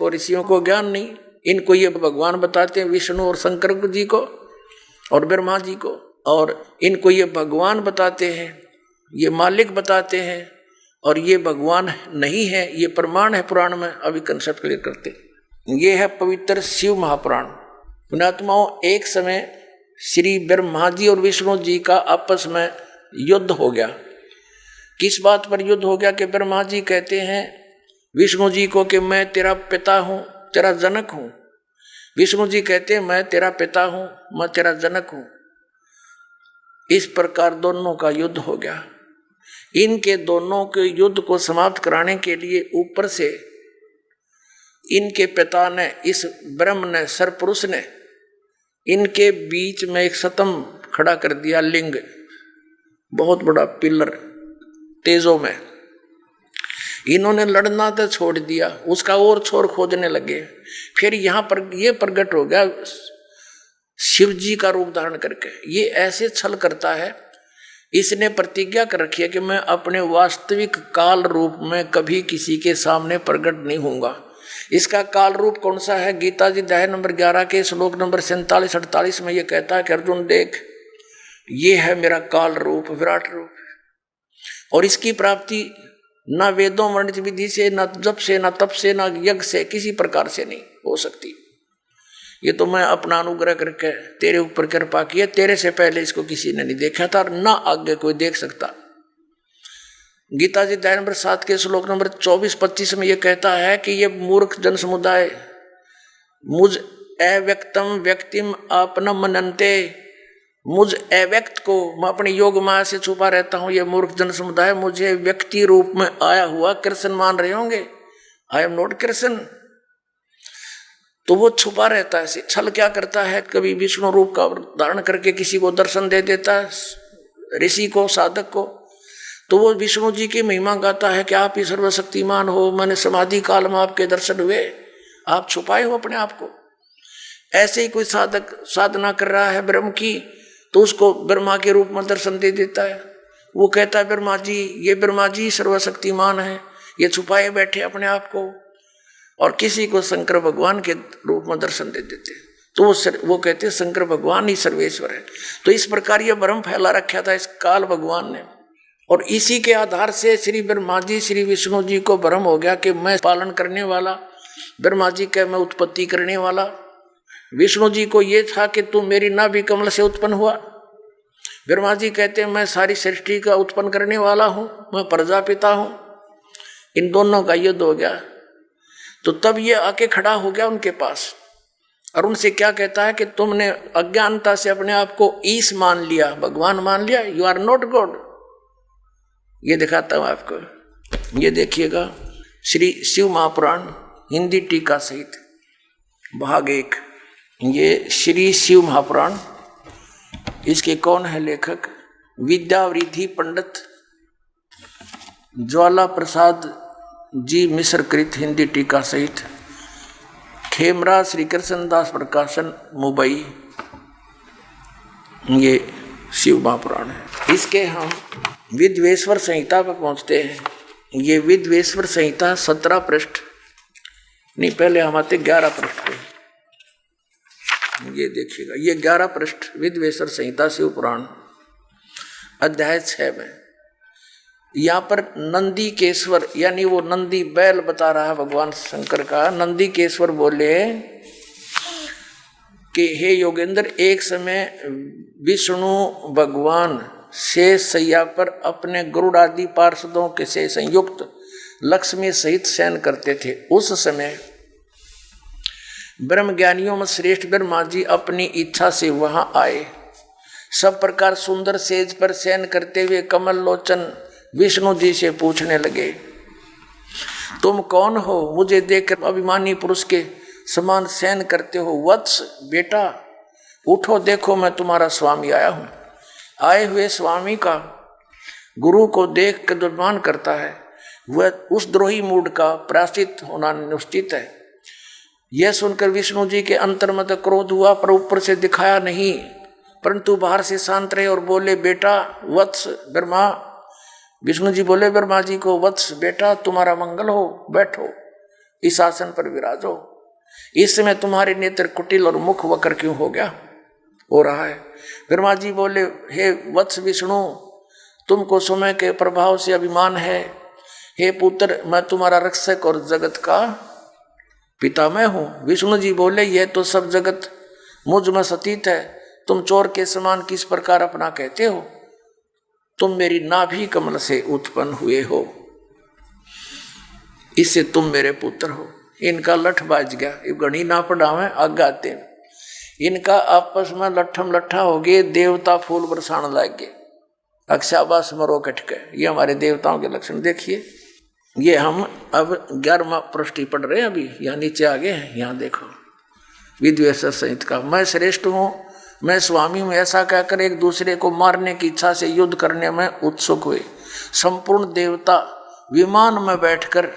को ज्ञान नहीं। इनको ये भगवान बताते हैं, विष्णु और शंकर जी को और ब्रह्मा जी को, और इनको ये भगवान बताते हैं, ये मालिक बताते हैं, और ये भगवान नहीं है, ये प्रमाण है पुराण में। अभी कंसेप्ट क्लियर करते। ये है पवित्र शिव महापुराण। पुणात्माओं एक समय श्री ब्रह्मा जी और विष्णु जी का आपस में युद्ध हो गया। किस बात पर युद्ध हो गया कि ब्रह्मा जी कहते हैं विष्णु जी को कि मैं तेरा पिता हूँ, तेरा जनक हूँ। विष्णु जी कहते हैं मैं तेरा पिता हूँ, मैं तेरा जनक हूँ। इस प्रकार दोनों का युद्ध हो गया। इनके दोनों के युद्ध को समाप्त कराने के लिए ऊपर से इनके पिता ने, इस ब्रह्म ने, सरपुरुष ने इनके बीच में एक सतम खड़ा कर दिया, लिंग, बहुत बड़ा पिलर तेजों में। इन्होंने लड़ना तो छोड़ दिया, उसका और छोर खोदने लगे। फिर यहाँ पर ये प्रकट हो गया शिव जी का रूप धारण करके। ये ऐसे छल करता है, इसने प्रतिज्ञा कर रखी है कि मैं अपने वास्तविक काल रूप में कभी किसी के सामने प्रकट नहीं होऊंगा। इसका काल रूप कौन सा है? गीता जी अध्याय नंबर 11 के श्लोक नंबर 47-48 में ये कहता है कि अर्जुन देख, ये है मेरा काल रूप, विराट रूप, और इसकी प्राप्ति ना वेदों वर्णित विधि से, ना जप से, ना तप से, ना यज्ञ से, किसी प्रकार से नहीं हो सकती। ये तो मैं अपना अनुग्रह करके तेरे ऊपर कृपा की है, तेरे से पहले इसको किसी ने नहीं देखा था और ना आगे कोई देख सकता। गीता जी अध्याय नंबर 7 के श्लोक नंबर 24-25 में ये कहता है कि ये मूर्ख जन समुदाय मुझ अव्यक्तम व्यक्तिम आपनम मनन्ते, मुझ अव्यक्त को मैं अपने योग माया से छुपा रहता हूँ। ये मूर्ख जन समुदाय मुझे व्यक्ति रूप में आया हुआ कृष्ण मान रहे होंगे। I am not Krishna. तो वो छुपा रहता है। छल क्या करता है, कभी विष्णु रूप का धारण करके किसी को दर्शन दे देता है, ऋषि को, साधक को, तो वो विष्णु जी की महिमा गाता है कि आप ही सर्वशक्तिमान हो, मैंने समाधि काल में आपके दर्शन हुए, आप छुपाए हो अपने आप को। ऐसे ही कोई साधक साधना कर रहा है ब्रह्म की, तो उसको ब्रह्मा के रूप में दर्शन दे देता है। वो कहता है ब्रह्मा जी, ये ब्रह्मा जी सर्वशक्तिमान है, ये छुपाए बैठे अपने आप को, और किसी को शंकर भगवान के रूप में दर्शन दे देते, तो वो कहते हैं शंकर भगवान ही सर्वेश्वर है। तो इस प्रकार ये भ्रम फैला रखा था इस काल भगवान ने, और इसी के आधार से श्री ब्रह्मा जी, श्री विष्णु जी को भ्रम हो गया कि मैं पालन करने वाला, ब्रह्मा जी का मैं उत्पत्ति करने वाला। विष्णु जी को ये था कि तू मेरी नाभि कमल से उत्पन्न हुआ, ब्रह्मा जी कहते हैं मैं सारी सृष्टि का उत्पन्न करने वाला हूं, मैं प्रजापिता हूं। इन दोनों का युद्ध हो गया। तो तब ये आके खड़ा हो गया उनके पास और उनसे क्या कहता है कि तुमने अज्ञानता से अपने आप को ईश मान लिया, भगवान मान लिया, यू आर नॉट गॉड। ये दिखाता हूं आपको, ये देखिएगा श्री शिव महापुराण हिंदी टीका सहित भाग 1। ये श्री शिव महापुराण, इसके कौन है लेखक? विद्यावृद्धि पंडित ज्वाला प्रसाद जी मिश्र कृत हिंदी टीका सहित, खेमरा श्री कृष्ण दास प्रकाशन मुंबई। ये शिव महापुराण है। इसके हम विद्वेश्वर संहिता पर पहुंचते हैं। ये विद्वेश्वर संहिता 17 पृष्ठ नहीं, पहले हम आते 11 पृष्ठ पे। ये देखिएगा, ये 11 पृष्ठ विद्वेश्वर संहिता शिव पुराण अध्याय 6 में। यहाँ पर नंदी केश्वर यानी वो नंदी बैल बता रहा है भगवान शंकर का। नंदी केश्वर बोले कि हे योगेंद्र, एक समय विष्णु भगवान शेष सैया पर अपने गरुड़ आदि पार्षदों के से संयुक्त लक्ष्मी सहित शयन करते थे। उस समय ब्रह्म ज्ञानियों में श्रेष्ठ ब्रह्मा जी अपनी इच्छा से वहां आए। सब प्रकार सुंदर सेज पर शयन करते हुए कमल लोचन विष्णु जी से पूछने लगे, तुम कौन हो? मुझे देखकर अभिमानी पुरुष के समान शयन करते हो। वत्स बेटा उठो, देखो मैं तुम्हारा स्वामी आया हूं। आए हुए स्वामी का गुरु को देख कर दुर्मान करता है, वह उस द्रोही मूड का प्रायश्चित होना निश्चित है। यह सुनकर विष्णु जी के अंतर्मत क्रोध हुआ, पर ऊपर से दिखाया नहीं, परंतु बाहर से शांत रहे और बोले, बेटा वत्स ब्रह्मा। विष्णु जी बोले ब्रह्मा जी को, वत्स बेटा तुम्हारा मंगल हो, बैठो इस आसन पर विराजो। इस समय तुम्हारे नेत्र कुटिल और मुख वक्र क्यों हो रहा है? ब्रह्मा जी बोले, हे वत्स विष्णु, तुमको समय के प्रभाव से अभिमान है। हे पुत्र, मैं तुम्हारा रक्षक और जगत का पिता मैं हूं। विष्णु जी बोले, यह तो सब जगत मुझ में सतीत है, तुम चोर के समान किस प्रकार अपना कहते हो? तुम मेरी नाभि कमल से उत्पन्न हुए हो, इससे तुम मेरे पुत्र हो। इनका लठ बाज गया, ये गणी ना पढ़ावे आगाते। इनका आपस में लट्ठम लट्ठा हो गए, देवता फूल बरसाने लग गए, अक्षाबास मरो कटके। ये हमारे देवताओं के लक्षण देखिए। ये हम अब 11वां पृष्ठ पढ़ रहे हैं, अभी यहाँ नीचे आ गए हैं। यहाँ देखो विद्वेश्वर संहित का, मैं श्रेष्ठ हूँ, मैं स्वामी हूँ, ऐसा कहकर एक दूसरे को मारने की इच्छा से युद्ध करने में उत्सुक हुए। संपूर्ण देवता विमान में बैठकर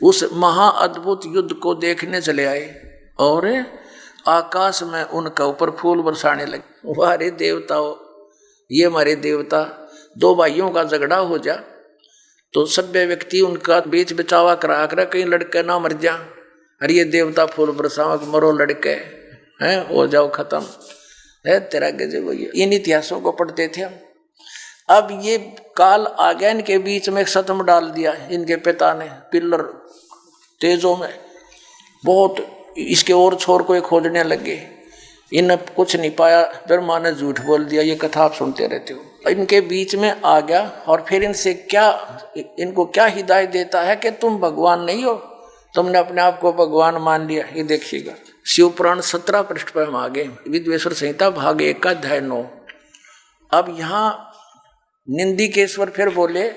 उस महाअद्भुत युद्ध को देखने चले आए और आकाश में उनका ऊपर फूल बरसाने लगे। वारे देवताओं, ये हमारे देवता, दो भाइयों का झगड़ा हो जा तो सभ्य व्यक्ति उनका बीच बचावा करा कर कहीं लड़के ना मर जा, अरे ये देवता फूल बरसावा मरो लड़के हैं, हो जाओ खत्म है तेरा गजब। इन इतिहासों को पढ़ते थे हम। अब ये काल आ गया, इनके बीच में एक सतम डाल दिया इनके पिता ने पिल्लर तेजों में बहुत, इसके और छोर को खोजने लगे। इन कुछ नहीं पाया, ब्रह्मा ने झूठ बोल दिया। ये कथा आप सुनते रहते हो। इनके बीच में आ गया और फिर इनसे क्या, इनको क्या हिदायत देता है कि तुम भगवान नहीं हो, तुमने अपने आप को भगवान मान लिया। ये देखिएगा शिव पुराण 17 पृष्ठ पर हम आ गए, विद्वेश्वर संहिता भाग 1 का अध्याय 9। अब यहाँ निंदिकेश्वर फिर बोले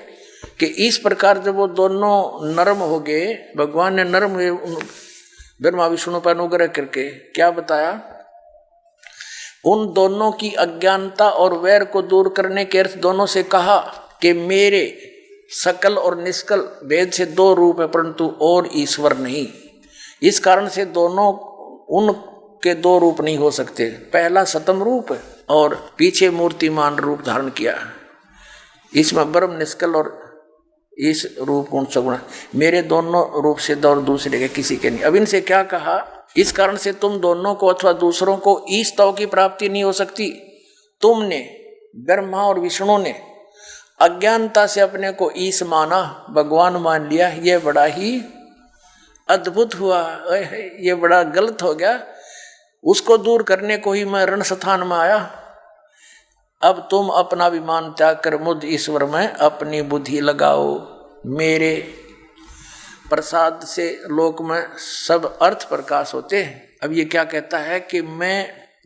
कि इस प्रकार जब वो दोनों नरम हो गए, भगवान ने नरम हुए ब्रह्मा विष्णु पर अनुग्रह करके, क्या बताया? उन दोनों की अज्ञानता और वैर को दूर करने के अर्थ दोनों से कहा कि मेरे सकल और निष्कल भेद से दो रूप है, परंतु और ईश्वर नहीं। इस कारण से दोनों उनके दो रूप नहीं हो सकते। पहला सतम रूप है और पीछे मूर्तिमान रूप धारण किया। इसमें ब्रह्म निष्कल और इस रूप गुण सगुण, मेरे दोनों रूप से और दूसरे के किसी के नहीं। अब इनसे क्या कहा? इस कारण से तुम दोनों को अथवा दूसरों को ईश तव की प्राप्ति नहीं हो सकती। तुमने, ब्रह्मा और विष्णु ने अज्ञानता से अपने को ईश माना, भगवान मान लिया। ये बड़ा ही अद्भुत हुआ, ये बड़ा गलत हो गया। उसको दूर करने को ही मैं रण स्थान में आया। अब तुम अपना विमान त्याग कर मुझ ईश्वर में अपनी बुद्धि लगाओ। मेरे प्रसाद से लोक में सब अर्थ प्रकाश होते हैं। अब ये क्या कहता है कि मैं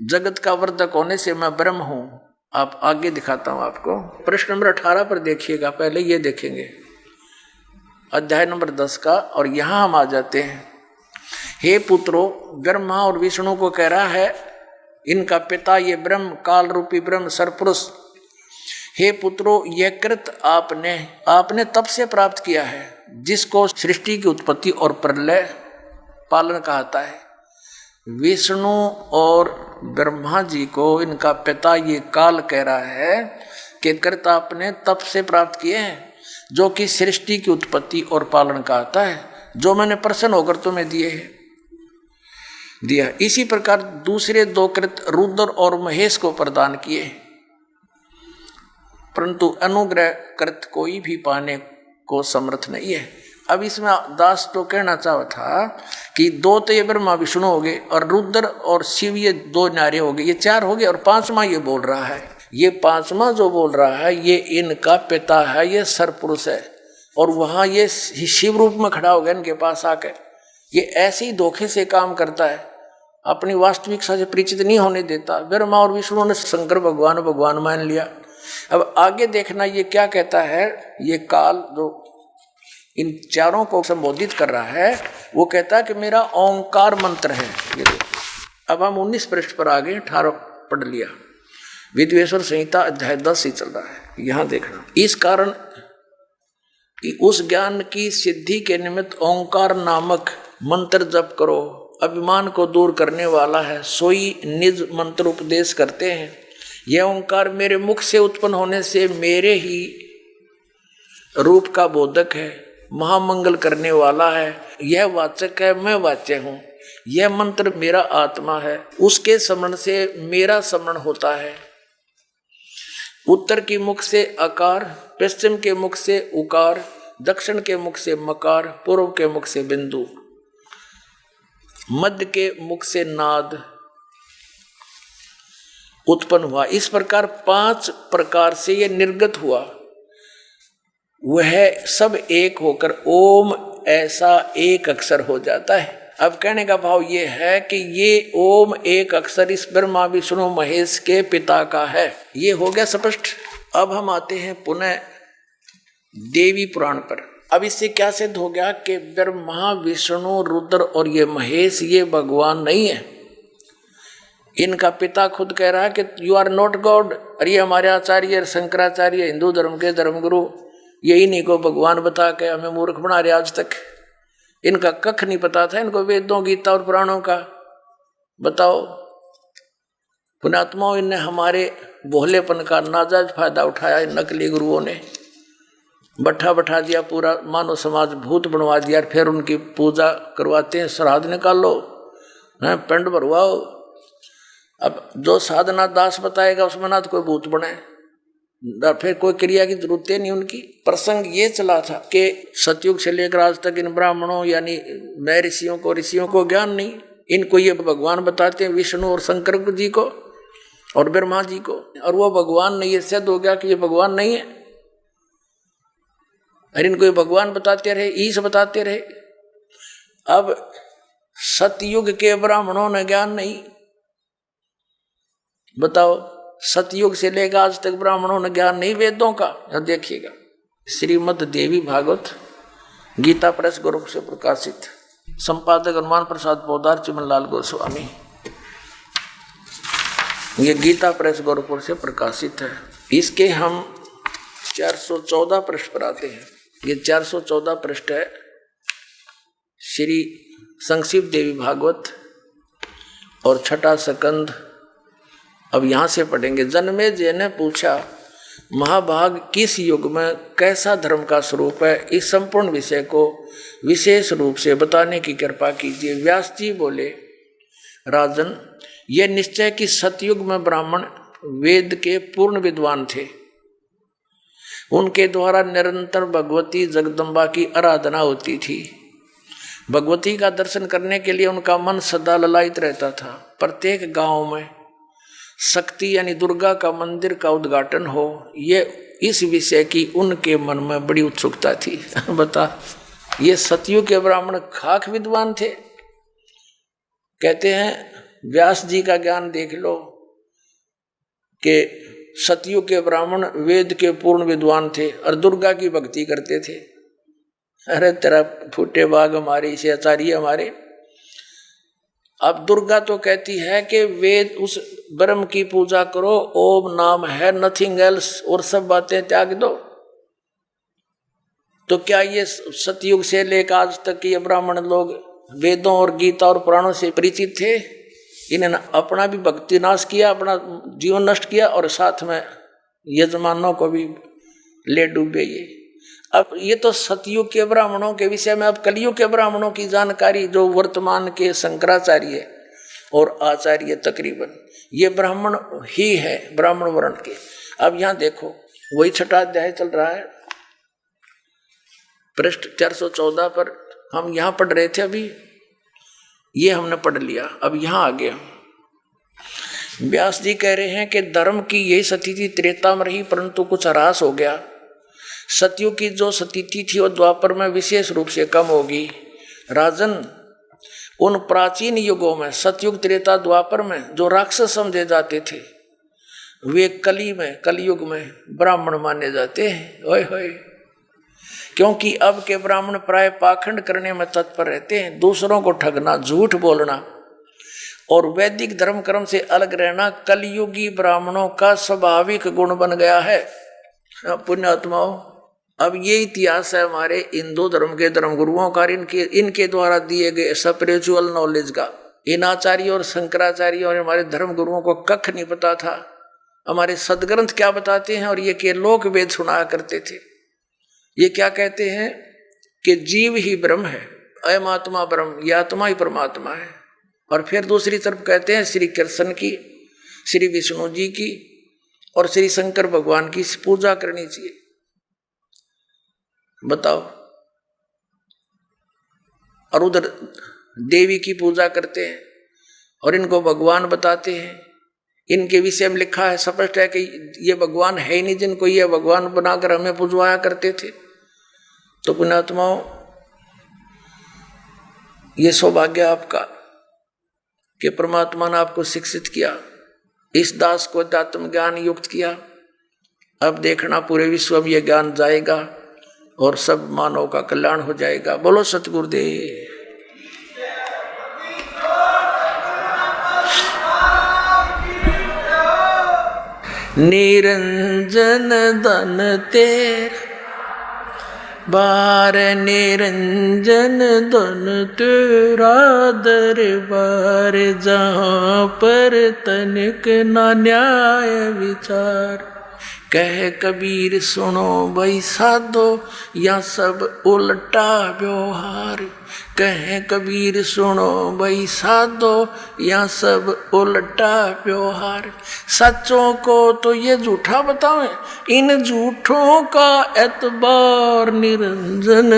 जगत का वर्धक होने से मैं ब्रह्म हूं। आप आगे दिखाता हूं आपको, प्रश्न नंबर 18 पर देखिएगा। पहले ये देखेंगे अध्याय नंबर 10 का, और यहां हम आ जाते हैं। हे पुत्रो, ब्रह्मा और विष्णु को कह रहा है, इनका पिता ये ब्रह्म, काल रूपी ब्रह्म सरपुरुष। हे पुत्रो, यह कृत आपने तब से प्राप्त किया है जिसको सृष्टि की उत्पत्ति और प्रलय पालन कहता है। विष्णु और ब्रह्मा जी को इनका पिता ये काल कह रहा है कि कृत आपने तब से प्राप्त किए हैं जो कि सृष्टि की उत्पत्ति और पालन कहता है, जो मैंने प्रसन्न होकर तुम्हें दिया। इसी प्रकार दूसरे दो कृत रुद्र और महेश को प्रदान किए, परंतु अनुग्रह कृत कोई भी पाने को समर्थ नहीं है। अब इसमें दास तो कहना चाहा था कि दो तो ये ब्रह्मा विष्णु हो गए, और रुद्र और शिव ये दो नारे हो गए, ये चार हो गए, और पांचवा ये बोल रहा है। ये पांचवा जो बोल रहा है ये इनका पिता है, ये सरपुरुष है, और वहां ये शिव रूप में खड़ा हो गया इनके पास आकर। ये ऐसे ही धोखे से काम करता है, अपनी वास्तविकता से परिचित नहीं होने देता। ब्रह्मा और विष्णु ने शंकर भगवान मान लिया। अब आगे देखना ये क्या कहता है। ये काल जो इन चारों को संबोधित कर रहा है, वो कहता है कि मेरा ओंकार मंत्र है। ये अब हम 19 पृष्ठ पर आगे 18 पढ़ लिया। विद्वेश्वर संहिता अध्याय 10 ही चल रहा है, यहां देखना। इस कारण उस ज्ञान की सिद्धि के निमित्त ओंकार नामक मंत्र जप करो। अभिमान को दूर करने वाला है, सोई निज मंत्र उपदेश करते हैं। यह ओंकार मेरे मुख से उत्पन्न होने से मेरे ही रूप का बोधक है, महामंगल करने वाला है। यह वाचक है, मैं वाच्य हूँ। यह मंत्र मेरा आत्मा है, उसके स्मरण से मेरा स्मरण होता है। उत्तर के मुख से अकार, पश्चिम के मुख से उकार, दक्षिण के मुख से मकार, पूर्व के मुख से बिंदु, मध्य के मुख से नाद उत्पन्न हुआ। इस प्रकार 5 प्रकार से यह निर्गत हुआ। वह सब एक होकर ओम ऐसा एक अक्षर हो जाता है। अब कहने का भाव ये है कि ये ओम एक अक्षर इस ब्रह्मा विष्णु महेश के पिता का है। ये हो गया स्पष्ट। अब हम आते हैं पुनः देवी पुराण पर। अब इससे क्या सिद्ध हो गया कि ब्रह्मा विष्णु रुद्र और ये महेश ये भगवान नहीं है। इनका पिता खुद कह रहा है कि यू आर नॉट गॉड। अरे हमारे आचार्य शंकराचार्य हिंदू धर्म के धर्मगुरु यही नहीं को भगवान बता के हमें मूर्ख बना रहे। आज तक इनका कख नहीं पता था, इनको वेदों गीता और पुराणों का। बताओ पुण्यात्माओं, इनने हमारे भोलेपन का नाजायज फायदा उठाया। नकली गुरुओं ने बैठा दिया, पूरा मानव समाज भूत बनवा दिया। फिर उनकी पूजा करवाते हैं, श्राद्ध निकालो, पिंड भरवाओ। अब जो साधना दास बताएगा उसमें ना तो कोई भूत बने, फिर कोई क्रिया की जरूरत नहीं उनकी। प्रसंग ये चला था कि सतयुग से लेकर आज तक इन ब्राह्मणों यानी नए ऋषियों को ज्ञान नहीं। इनको ये भगवान बताते हैं, विष्णु और शंकर जी को और ब्रह्मा जी को, और वो भगवान नहीं है। सिद्ध हो गया कि ये भगवान नहीं है। अरे इनको ये भगवान बताते रहे, ईश बताते रहे। अब सतयुग के ब्राह्मणों ने ज्ञान नहीं। बताओ, सतयुग से लेकर आज तक ब्राह्मणों ने ज्ञान नहीं वेदों का। अब देखिएगा श्रीमद् देवी भागवत गीता प्रेस ग्रुप से प्रकाशित, संपादक हनुमान प्रसाद पोदार चिमनलाल गोस्वामी। ये गीता प्रेस गोरखपुर से प्रकाशित है। इसके हम 414 पृष्ठ पर आते हैं। ये 414 पृष्ठ है श्री संक्षिप्त देवी भागवत और छठा स्कंद। अब यहाँ से पढ़ेंगे। जन्मेजय ने पूछा, महाभाग किस युग में कैसा धर्म का स्वरूप है? इस संपूर्ण विषय को विशेष रूप से बताने की कृपा कीजिए। व्यास जी बोले, राजन, यह निश्चय कि सतयुग में ब्राह्मण वेद के पूर्ण विद्वान थे। उनके द्वारा निरंतर भगवती जगदम्बा की आराधना होती थी। भगवती का दर्शन करने के लिए उनका मन सदा ललायित रहता था। प्रत्येक गांव में शक्ति यानी दुर्गा का मंदिर का उद्घाटन हो, ये इस विषय की उनके मन में बड़ी उत्सुकता थी। बता, ये सतयुग के ब्राह्मण खाक विद्वान थे। कहते हैं व्यास जी का ज्ञान देख लो कि सतयुग के ब्राह्मण वेद के पूर्ण विद्वान थे और दुर्गा की भक्ति करते थे। अरे तेरा फूटे बाग हमारे, इसे आचार्य हमारे। अब दुर्गा तो कहती है कि वेद उस ब्रह्म की पूजा करो, ओम नाम है, नथिंग एल्स, और सब बातें त्याग दो। तो क्या ये सतयुग से लेकर आज तक ये ब्राह्मण लोग वेदों और गीता और पुराणों से परिचित थे? इन्होंने अपना भी भक्ति नाश किया, अपना जीवन नष्ट किया और साथ में यजमानों को भी ले डूबे। ये अब ये तो सतयुग के ब्राह्मणों के विषय में। अब कलयुग के ब्राह्मणों की जानकारी जो वर्तमान के शंकराचार्य और आचार्य तकरीबन ये ब्राह्मण ही है, ब्राह्मण वर्ण के। अब यहाँ देखो वही 6वां अध्याय चल रहा है, पृष्ठ 414 पर हम यहाँ पढ़ रहे थे। अभी ये हमने पढ़ लिया, अब यहाँ आ गया। व्यास जी कह रहे हैं कि धर्म की यही स्थिति त्रेता में रही, परंतु कुछ ह्रास हो गया। सतयुग की जो स्थिति थी वो द्वापर में विशेष रूप से कम होगी। राजन, उन प्राचीन युगों में सतयुग, त्रेता, द्वापर में जो राक्षस समझे जाते थे वे कलयुग में ब्राह्मण माने जाते हैं। ओए होए, क्योंकि अब के ब्राह्मण प्राय पाखंड करने में तत्पर रहते हैं, दूसरों को ठगना, झूठ बोलना और वैदिक धर्म कर्म से अलग रहना कलयुगी ब्राह्मणों का स्वाभाविक गुण बन गया है। पुण्यात्माओं, अब ये इतिहास है हमारे हिंदू धर्म के धर्मगुरुओं का, इनके द्वारा दिए गए स्पिरिचुअल नॉलेज का। इन आचार्यों और शंकराचार्यों और हमारे धर्म गुरुओं को कख नहीं पता था हमारे सदग्रंथ क्या बताते हैं। और ये के लोक वेद सुनाया करते थे। ये क्या कहते हैं कि जीव ही ब्रह्म है, अयम आत्मा ब्रह्म, ये आत्मा ही परमात्मा है। और फिर दूसरी तरफ कहते हैं श्री कृष्ण की, श्री विष्णु जी की और श्री शंकर भगवान की पूजा करनी चाहिए। बताओ, और उधर देवी की पूजा करते हैं और इनको भगवान बताते हैं। इनके विषय में लिखा है, स्पष्ट है कि ये भगवान है ही नहीं जिनको ये भगवान बनाकर हमें पुजवाया करते थे। तो पुण्यात्माओं, ये सौभाग्य आपका कि परमात्मा ने आपको शिक्षित किया, इस दास को अध्यात्म ज्ञान युक्त किया। अब देखना पूरे विश्व में यह ज्ञान जाएगा और सब मानव का कल्याण हो जाएगा। बोलो सतगुरुदेव। निरंजन धन तेरा बार, निरंजन धन तेरा दरबार, जहाँ पर तनिक ना न्याय विचार। कह कबीर सुनो भाई साधो, या सब उल्टा व्यवहार। कह कबीर सुनो भाई साधो, या सब उल्टा व्यवहार। सच्चों को तो ये झूठा बतावें, इन झूठों का एतबार। निरंजन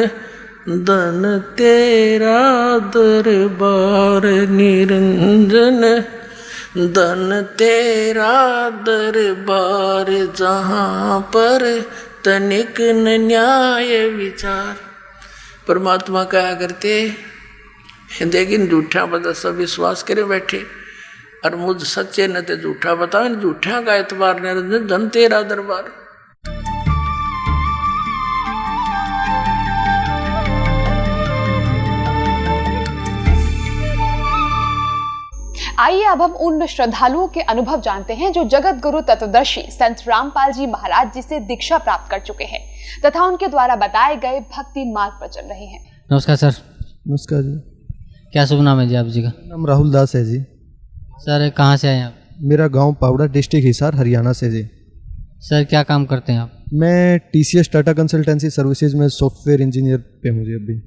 धन तेरा दरबार, निरंजन धन तेरा दरबार, जहाँ पर तनिक न न्याय विचार। परमात्मा कहा करते, लेकिन झूठा बता सब विश्वास करे बैठे और मुझ सच्चे न ते झूठा बताओ। इन झूठा का एतबार, निरंजन धन तेरा दरबार। आइए अब हम उन श्रद्धालुओं के अनुभव जानते हैं जो जगत गुरु तत्वदर्शी संत रामपाल जी महाराज जी से दीक्षा प्राप्त कर चुके हैं तथा उनके द्वारा बताए गए भक्ति मार्ग पर चल रहे हैं। नमस्कार सर। नमस्कार जी। क्या शुभ नाम है जी आप जी का? नाम राहुल दास है जी। सर कहाँ से आए आप? मेरा गांव पावड़ा, डिस्ट्रिक्ट हिसार, हरियाणा से जी। सर क्या काम करते हैं आप? मैं TCS टाटा कंसल्टेंसी सर्विसेज में सॉफ्टवेयर इंजीनियर पे हूँ जी अभी।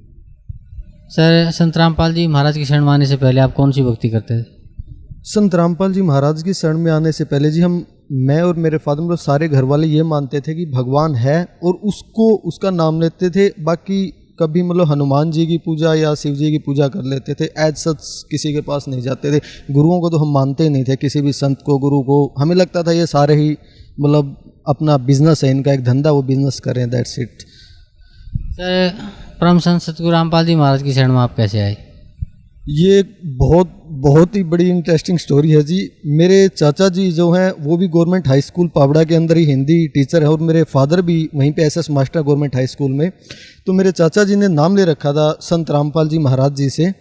सर संत रामपाल जी महाराज की शरण में आने से पहले आप कौन सी भक्ति करते थे? संत रामपाल जी महाराज की शरण में आने से पहले जी मैं और मेरे फादर मतलब सारे घर वाले ये मानते थे कि भगवान है और उसका नाम लेते थे। बाकी कभी मतलब हनुमान जी की पूजा या शिव जी की पूजा कर लेते थे, एज सच किसी के पास नहीं जाते थे। गुरुओं को तो हम मानते ही नहीं थे, किसी भी संत को, गुरु को। हमें लगता था ये सारे ही मतलब अपना बिजनेस है, इनका एक धंधा, वो बिजनेस कर रहे हैं, दैट्स इट। सर, परम संत सतगुरु रामपाल जी महाराज की शरण में आप कैसे आए? ये बहुत ही बड़ी इंटरेस्टिंग स्टोरी है जी। मेरे चाचा जी जो हैं वो भी गवर्नमेंट हाई स्कूल पावड़ा के अंदर ही हिंदी टीचर है, और मेरे फादर भी वहीं पे SS master government high school में। तो मेरे चाचा जी ने नाम ले रखा था संत रामपाल जी महाराज जी से।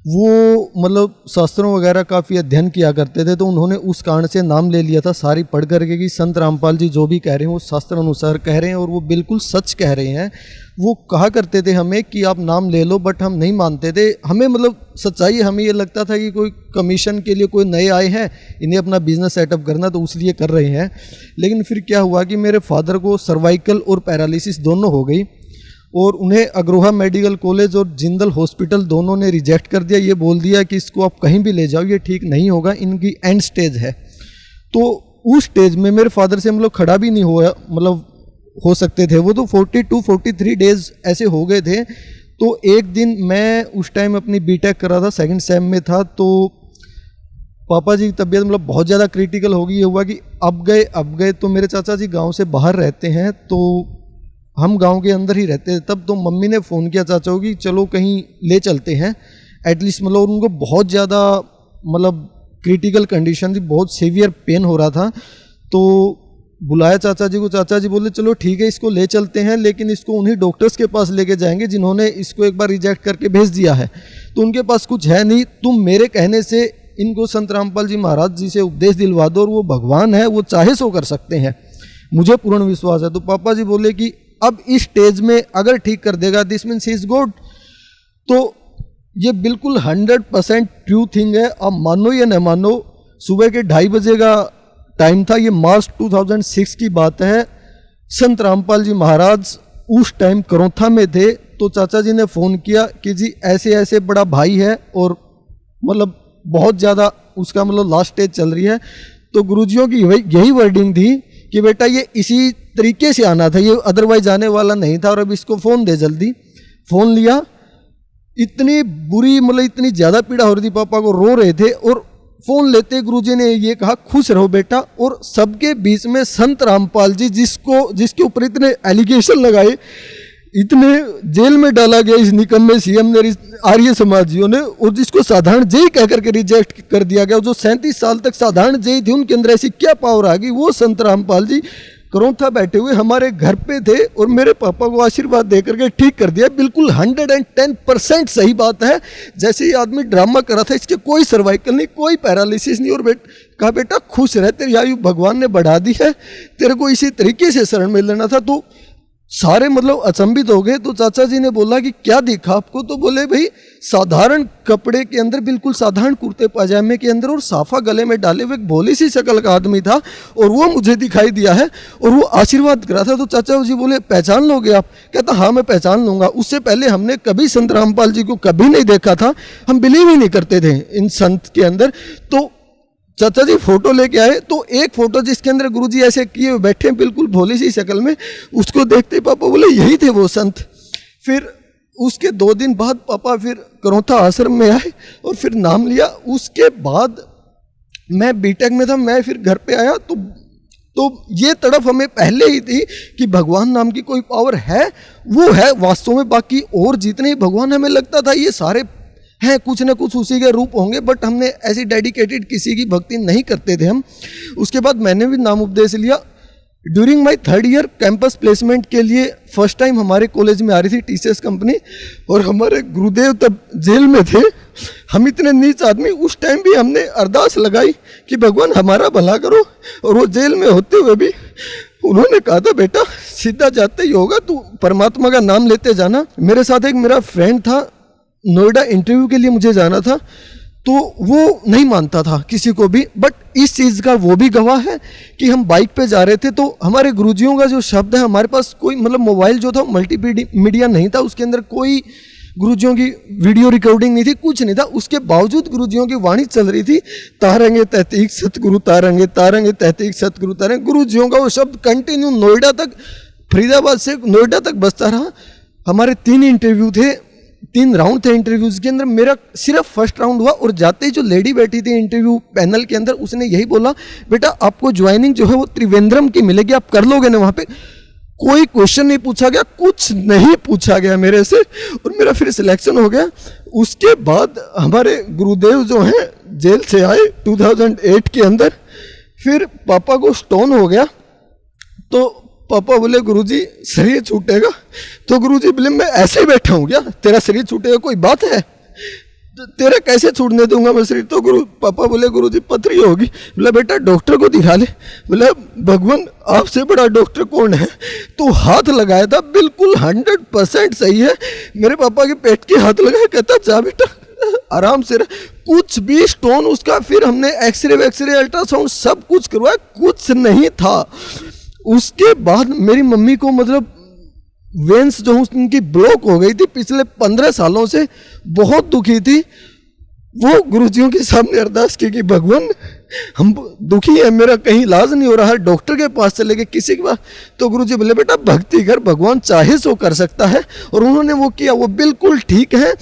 वो मतलब शास्त्रों वगैरह काफ़ी अध्ययन किया करते थे, तो उन्होंने उस कारण से नाम ले लिया था सारी पढ़ करके कि संत रामपाल जी जो भी कह रहे हैं वो शास्त्र अनुसार कह रहे हैं और वो बिल्कुल सच कह रहे हैं। वो कहा करते थे हमें कि आप नाम ले लो, बट हम नहीं मानते थे। हमें मतलब सच्चाई, हमें ये लगता था कि कोई कमीशन के लिए कोई नए आए हैं, इन्हें अपना बिजनेस सेटअप करना, तो उसलिए कर रहे हैं। लेकिन फिर क्या हुआ कि मेरे फादर को सर्वाइकल और पैरालिसिस दोनों हो गई, और उन्हें अग्रोहा मेडिकल कॉलेज और जिंदल हॉस्पिटल दोनों ने रिजेक्ट कर दिया। ये बोल दिया कि इसको आप कहीं भी ले जाओ, ये ठीक नहीं होगा, इनकी एंड स्टेज है। तो उस स्टेज में मेरे फादर से हम लोग खड़ा भी नहीं हुआ, मतलब हो सकते थे। वो तो 42-43 डेज ऐसे हो गए थे। तो एक दिन मैं उस टाइम अपनी बीटेक कर रहा था, सेकंड सेम में था, तो पापा जी की तबीयत मतलब बहुत ज़्यादा क्रिटिकल हो गई। ये हुआ कि अब गए। तो मेरे चाचा जी गांव से बाहर रहते हैं, तो हम गांव के अंदर ही रहते थे तब। तो मम्मी ने फ़ोन किया चाचा को कि चलो कहीं ले चलते हैं एटलीस्ट, मतलब उनको बहुत ज़्यादा मतलब क्रिटिकल कंडीशन थी, बहुत सीवियर पेन हो रहा था। तो बुलाया चाचा जी को। चाचा जी बोले चलो ठीक है, इसको ले चलते हैं, लेकिन इसको उन्हीं डॉक्टर्स के पास लेके जाएंगे जिन्होंने इसको एक बार रिजेक्ट करके भेज दिया है। तो उनके पास कुछ है नहीं, तुम मेरे कहने से इनको संत रामपाल जी महाराज जी से उपदेश दिलवा दो, और वो भगवान है, वो चाहे सो कर सकते हैं, मुझे पूर्ण विश्वास है। तो पापा जी बोले कि अब इस स्टेज में अगर ठीक कर देगा, this means he is good. तो ये बिल्कुल 100% ट्रू थिंग है, आप मानो या न मानो। सुबह के 2:30 बजे का टाइम था, ये मार्च 2006 की बात है। संत रामपाल जी महाराज उस टाइम करौथा में थे। तो चाचा जी ने फ़ोन किया कि जी ऐसे ऐसे बड़ा भाई है, और मतलब बहुत ज़्यादा उसका मतलब लास्ट स्टेज चल रही है। तो गुरुजियों की यही वर्डिंग थी कि बेटा ये इसी तरीके से आना था, ये अदरवाइज आने वाला नहीं था, और अब इसको फ़ोन दे जल्दी। फ़ोन लिया, इतनी बुरी मतलब इतनी ज़्यादा पीड़ा हो रही थी, पापा को रो रहे थे। और फ़ोन लेते गुरुजी ने ये कहा खुश रहो बेटा। और सबके बीच में संत रामपाल जी जिसके ऊपर इतने एलिगेशन लगाए, इतने जेल में डाला गया इस निकम्मे सीएम ने, आर्य समाजियों ने, और जिसको साधारण जेई कह करके रिजेक्ट कर दिया गया। जो 37 साल तक साधारण जेई थे, उनके अंदर ऐसी क्या पावर आ गई। वो संत रामपाल जी करौथा बैठे हुए हमारे घर पे थे, और मेरे पापा को आशीर्वाद दे करके ठीक कर दिया। बिल्कुल 110% सही बात है। जैसे ये आदमी ड्रामा कर रहा था, इसके कोई सर्वाइकल नहीं, कोई पैरालिसिस नहीं, और कहा बेटा खुश रह, तेरी आयु भगवान ने बढ़ा दी है, तेरे को इसी तरीके से शरण में लेना था। तो सारे मतलब अचंभित हो गए। तो चाचा जी ने बोला कि क्या दिखा आपको? तो बोले भाई साधारण कपड़े के अंदर, बिल्कुल साधारण कुर्ते पाजामे के अंदर, और साफा गले में डाले हुए एक भोली सी शक्ल का आदमी था, और वो मुझे दिखाई दिया है, और वो आशीर्वाद करा था। तो चाचा जी बोले पहचान लोगे आप? कहता हाँ मैं पहचान लूँगा। उससे पहले हमने कभी संत रामपाल जी को कभी नहीं देखा था, हम बिलीव ही नहीं करते थे इन संत के अंदर। तो चाचा जी फोटो लेके आए, तो एक फोटो जिसके अंदर गुरुजी ऐसे किए हुए बैठे हैं बिल्कुल भोली सी शक्ल में, उसको देखते पापा बोले यही थे वो संत। फिर उसके 2 दिन बाद पापा फिर करौथा आश्रम में आए और फिर नाम लिया। उसके बाद मैं बीटेक में था, मैं फिर घर पे आया। तो ये तड़फ हमें पहले ही थी कि भगवान नाम की कोई पावर है, वो है वास्तव में। बाकी और जितने ही भगवान हमें लगता था ये सारे हैं, कुछ ना कुछ उसी के रूप होंगे, बट हमने ऐसी डेडिकेटेड किसी की भक्ति नहीं करते थे हम। उसके बाद मैंने भी नाम उपदेश लिया। During my 3rd year campus placement के लिए फर्स्ट टाइम हमारे कॉलेज में आ रही थी टीसीएस कंपनी, और हमारे गुरुदेव तब जेल में थे। हम इतने नीच आदमी, उस टाइम भी हमने अरदास लगाई कि भगवान हमारा भला करो, और वो जेल में होते हुए भी उन्होंने कहा था बेटा सीधा जाते ही होगा, तू परमात्मा का नाम लेते जाना। मेरे साथ एक मेरा फ्रेंड था, नोएडा इंटरव्यू के लिए मुझे जाना था, तो वो नहीं मानता था किसी को भी, बट इस चीज़ का वो भी गवाह है कि हम बाइक पे जा रहे थे। तो हमारे गुरुजियों का जो शब्द है, हमारे पास कोई मतलब मोबाइल जो था मल्टीमीडिया नहीं था, उसके अंदर कोई गुरुजियों की वीडियो रिकॉर्डिंग नहीं थी, कुछ नहीं था। उसके बावजूद गुरुजियों की वाणी चल रही थी, तारंगे तहतीक सतगुरु तारंगे, तारंगे तहतीक सतगुरु तारंगे। गुरुजियों का वो शब्द कंटिन्यू नोएडा तक, फरीदाबाद से नोएडा तक बजता रहा। हमारे 3 इंटरव्यू थे, 3 राउंड थे इंटरव्यूज के अंदर। मेरा सिर्फ फर्स्ट राउंड हुआ और जाते ही जो लेडी बैठी थी इंटरव्यू पैनल के अंदर, उसने यही बोला, बेटा आपको ज्वाइनिंग जो है वो त्रिवेंद्रम की मिलेगी, आप कर लोगे ना वहाँ पे। कोई क्वेश्चन नहीं पूछा गया, कुछ नहीं पूछा गया मेरे से, और मेरा फिर सिलेक्शन हो गया। उसके बाद हमारे गुरुदेव जो हैं जेल से आए 2008 के अंदर। फिर पापा को स्टोन हो गया, तो पापा बोले गुरुजी शरीर छूटेगा। तो गुरुजी बोले मैं ऐसे ही बैठा हूँ क्या, तेरा शरीर छूटेगा कोई बात है, तेरा कैसे छूटने दूंगा मैं शरीर। तो पापा बोले गुरुजी पथरी होगी। बोला बेटा डॉक्टर को दिखा ले। बोला भगवान आपसे बड़ा डॉक्टर कौन है। तो हाथ लगाया था, बिल्कुल 100% सही है। मेरे पापा के पेट के हाथ लगाया, कहता जा बेटा आराम से रह, कुछ भी स्टोन उसका। फिर हमने एक्सरे अल्ट्रासाउंड सब कुछ करवाया, कुछ नहीं था। उसके बाद मेरी मम्मी को मतलब वेंस जो उनकी ब्लॉक हो गई थी पिछले 15 सालों से, बहुत दुखी थी। वो गुरुजियों के सामने अरदास की कि भगवान हम दुखी है, मेरा कहीं इलाज नहीं हो रहा है, डॉक्टर के पास चले गए, किसी के पास। तो गुरुजी बोले बेटा भक्ति कर, भगवान चाहे सो कर सकता है। और उन्होंने वो किया, वो बिल्कुल ठीक है।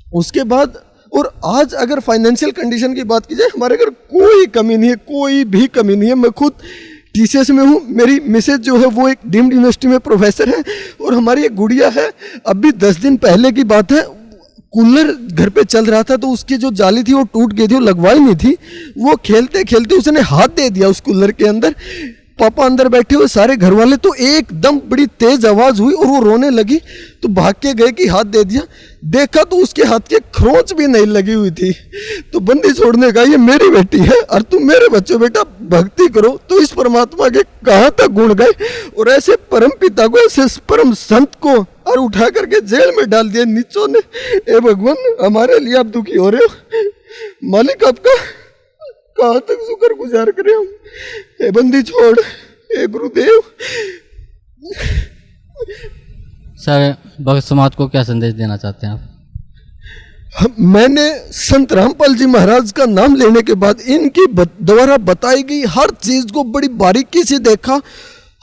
उसके बाद और आज अगर फाइनेंशियल कंडीशन की बात की जाए, हमारे घर कोई कमी नहीं है, कोई भी कमी नहीं है। मैं खुद टीसीएस में हूँ, मेरी मिसेज जो है वो एक डीम्ड यूनिवर्सिटी में प्रोफेसर है, और हमारी एक गुड़िया है। अभी 10 दिन पहले की बात है, कूलर घर पे चल रहा था, तो उसकी जो जाली थी वो टूट गई थी, वो लगवाई नहीं थी। वो खेलते खेलते उसने हाथ दे दिया उस कूलर के अंदर। पापा अंदर बैठे हुए, सारे घर वाले, तो एकदम बड़ी तेज आवाज हुई और वो रोने लगी। तो भाग के गए कि हाथ दे दिया, देखा तो उसके हाथ के खरोंच भी नहीं लगी हुई थी। तो बंदी छोड़ने का, ये मेरी बेटी है और तुम मेरे बच्चे, बेटा भक्ति करो। तो इस परमात्मा के कहाँ तक गुण गए। और ऐसे परम पिता को, ऐसे परम संत को और उठा करके जेल में डाल दिया नीचों ने। ए भगवान हमारे लिए आप दुखी हो रहे हो, मालिक आपका कहाँ तक शुक्र गुजार करें हम। ए बंदी छोड़, ए गुरुदेव। सर भक्त समाज को क्या संदेश देना चाहते हैं आप? मैंने संत रामपाल जी महाराज का नाम लेने के बाद इनकी द्वारा बताई गई हर चीज को बड़ी बारीकी से देखा,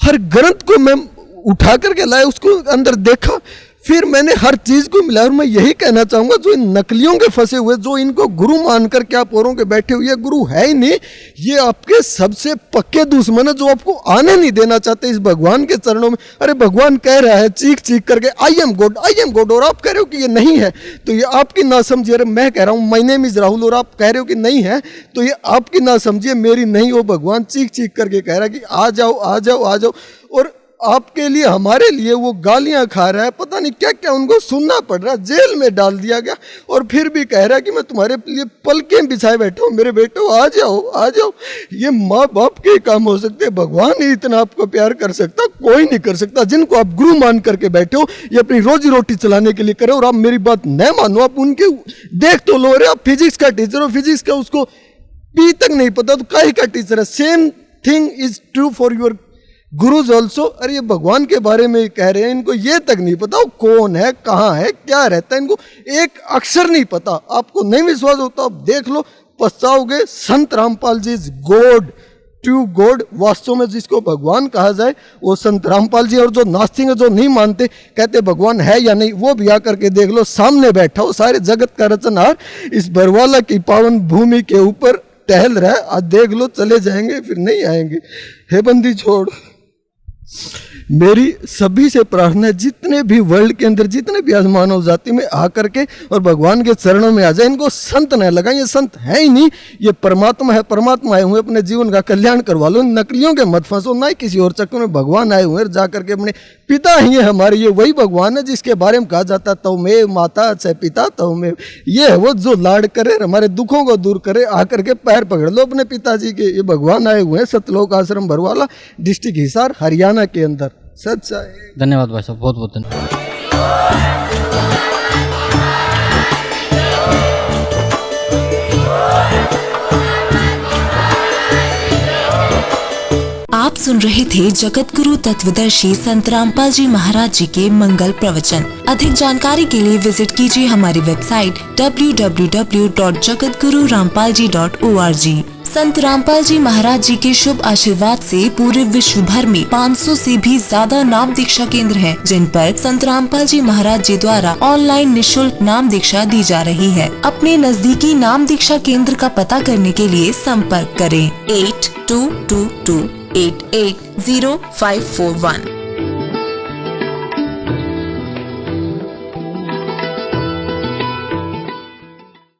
हर ग्रंथ को मैं उठा करके लाया, उसको अंदर देखा, फिर मैंने हर चीज को मिलाया। और मैं यही कहना चाहूंगा, जो इन नकलियों के फंसे हुए, जो इनको गुरु मानकर के आप औरों के बैठे हुए, ये गुरु है ही नहीं, ये आपके सबसे पक्के दुश्मन है, जो आपको आने नहीं देना चाहते इस भगवान के चरणों में। अरे भगवान कह रहा है चीख चीख करके I am God, I am God, और आप कह रहे हो कि ये नहीं है, तो ये आपकी ना समझिए। अरे मैं कह रहा हूँ माय नेम इज राहुल, और आप कह रहे हो कि नहीं है, तो ये आपकी ना समझिए, मेरी नहीं। वो भगवान चीख चीख करके कह रहा है कि आ जाओ आ जाओ आ जाओ। और आपके लिए, हमारे लिए वो गालियां खा रहा है, पता नहीं क्या क्या उनको सुनना पड़ रहा है, जेल में डाल दिया गया, और फिर भी कह रहा है कि मैं तुम्हारे लिए पलकें बिछाए बैठा हूँ, मेरे बेटो आ जाओ आ जाओ। ये माँ बाप के काम हो सकते, भगवान ही इतना आपको प्यार कर सकता, कोई नहीं कर सकता। जिनको आप गुरु मान करके बैठे हो, ये अपनी रोजी रोटी चलाने के लिए करो। और आप मेरी बात न मानो, आप उनके देख तो लो रहे, आप फिजिक्स का टीचर हो, फिजिक्स का उसको पी तक नहीं पता तो काहे का टीचर है। Same thing is true for your gurus also. अरे ये भगवान के बारे में कह रहे हैं, इनको ये तक नहीं पता वो कौन है, कहाँ है, क्या रहता है, इनको एक अक्षर नहीं पता। आपको नहीं विश्वास होता, आप देख लो, पछताओगे। संत Rampal ji is God, true God, वास्तव में जिसको भगवान कहा जाए वो संत रामपाल जी। और जो नास्तिक है, जो नहीं मानते, कहते भगवान है या नहीं, वो भी आकर के देख लो, सामने बैठा हो, सारे जगत का रचनहार इस बरवाला की पावन भूमि के ऊपर टहल रहा है। आज देख लो, चले जाएंगे फिर नहीं आएंगे। हे बंदी छोड़, मेरी सभी से प्रार्थना है, जितने भी वर्ल्ड के अंदर, जितने भी आज मानव जाति में आकर के और भगवान के चरणों में आ जाए। इनको संत न लगाएं, ये संत है ही नहीं, ये परमात्मा है। परमात्मा आए हुए अपने जीवन का कल्याण करवा लो, नकलियों के मत फंसो, ना ही किसी और चक्कर में। भगवान आए हुए जा करके अपने पिता ही है हमारे, ये वही भगवान है जिसके बारे में कहा जाता तव में माता चाहे पिता तव में। ये है वो जो लाड करे, हमारे दुखों को दूर करे। आकर के पैर पकड़ लो अपने पिताजी के। ये भगवान आए हुए हैं सतलोक आश्रम बरवाला, डिस्ट्रिक्ट हिसार, हरियाणा के अंदर। सच्चा है। धन्यवाद भाई साहब, बहुत बहुत धन्यवाद। आप सुन रहे थे जगत गुरु तत्वदर्शी संत रामपाल जी महाराज जी के मंगल प्रवचन। अधिक जानकारी के लिए विजिट कीजिए हमारी वेबसाइट www.jagatgururampalji.org। संत रामपाल जी महाराज जी के शुभ आशीर्वाद से पूरे विश्व भर में 500 से भी ज्यादा नाम दीक्षा केंद्र हैं, जिन पर संत रामपाल जी महाराज जी द्वारा ऑनलाइन निःशुल्क नाम दीक्षा दी जा रही है। अपने नजदीकी नाम दीक्षा केंद्र का पता करने के लिए संपर्क करें 8222880541।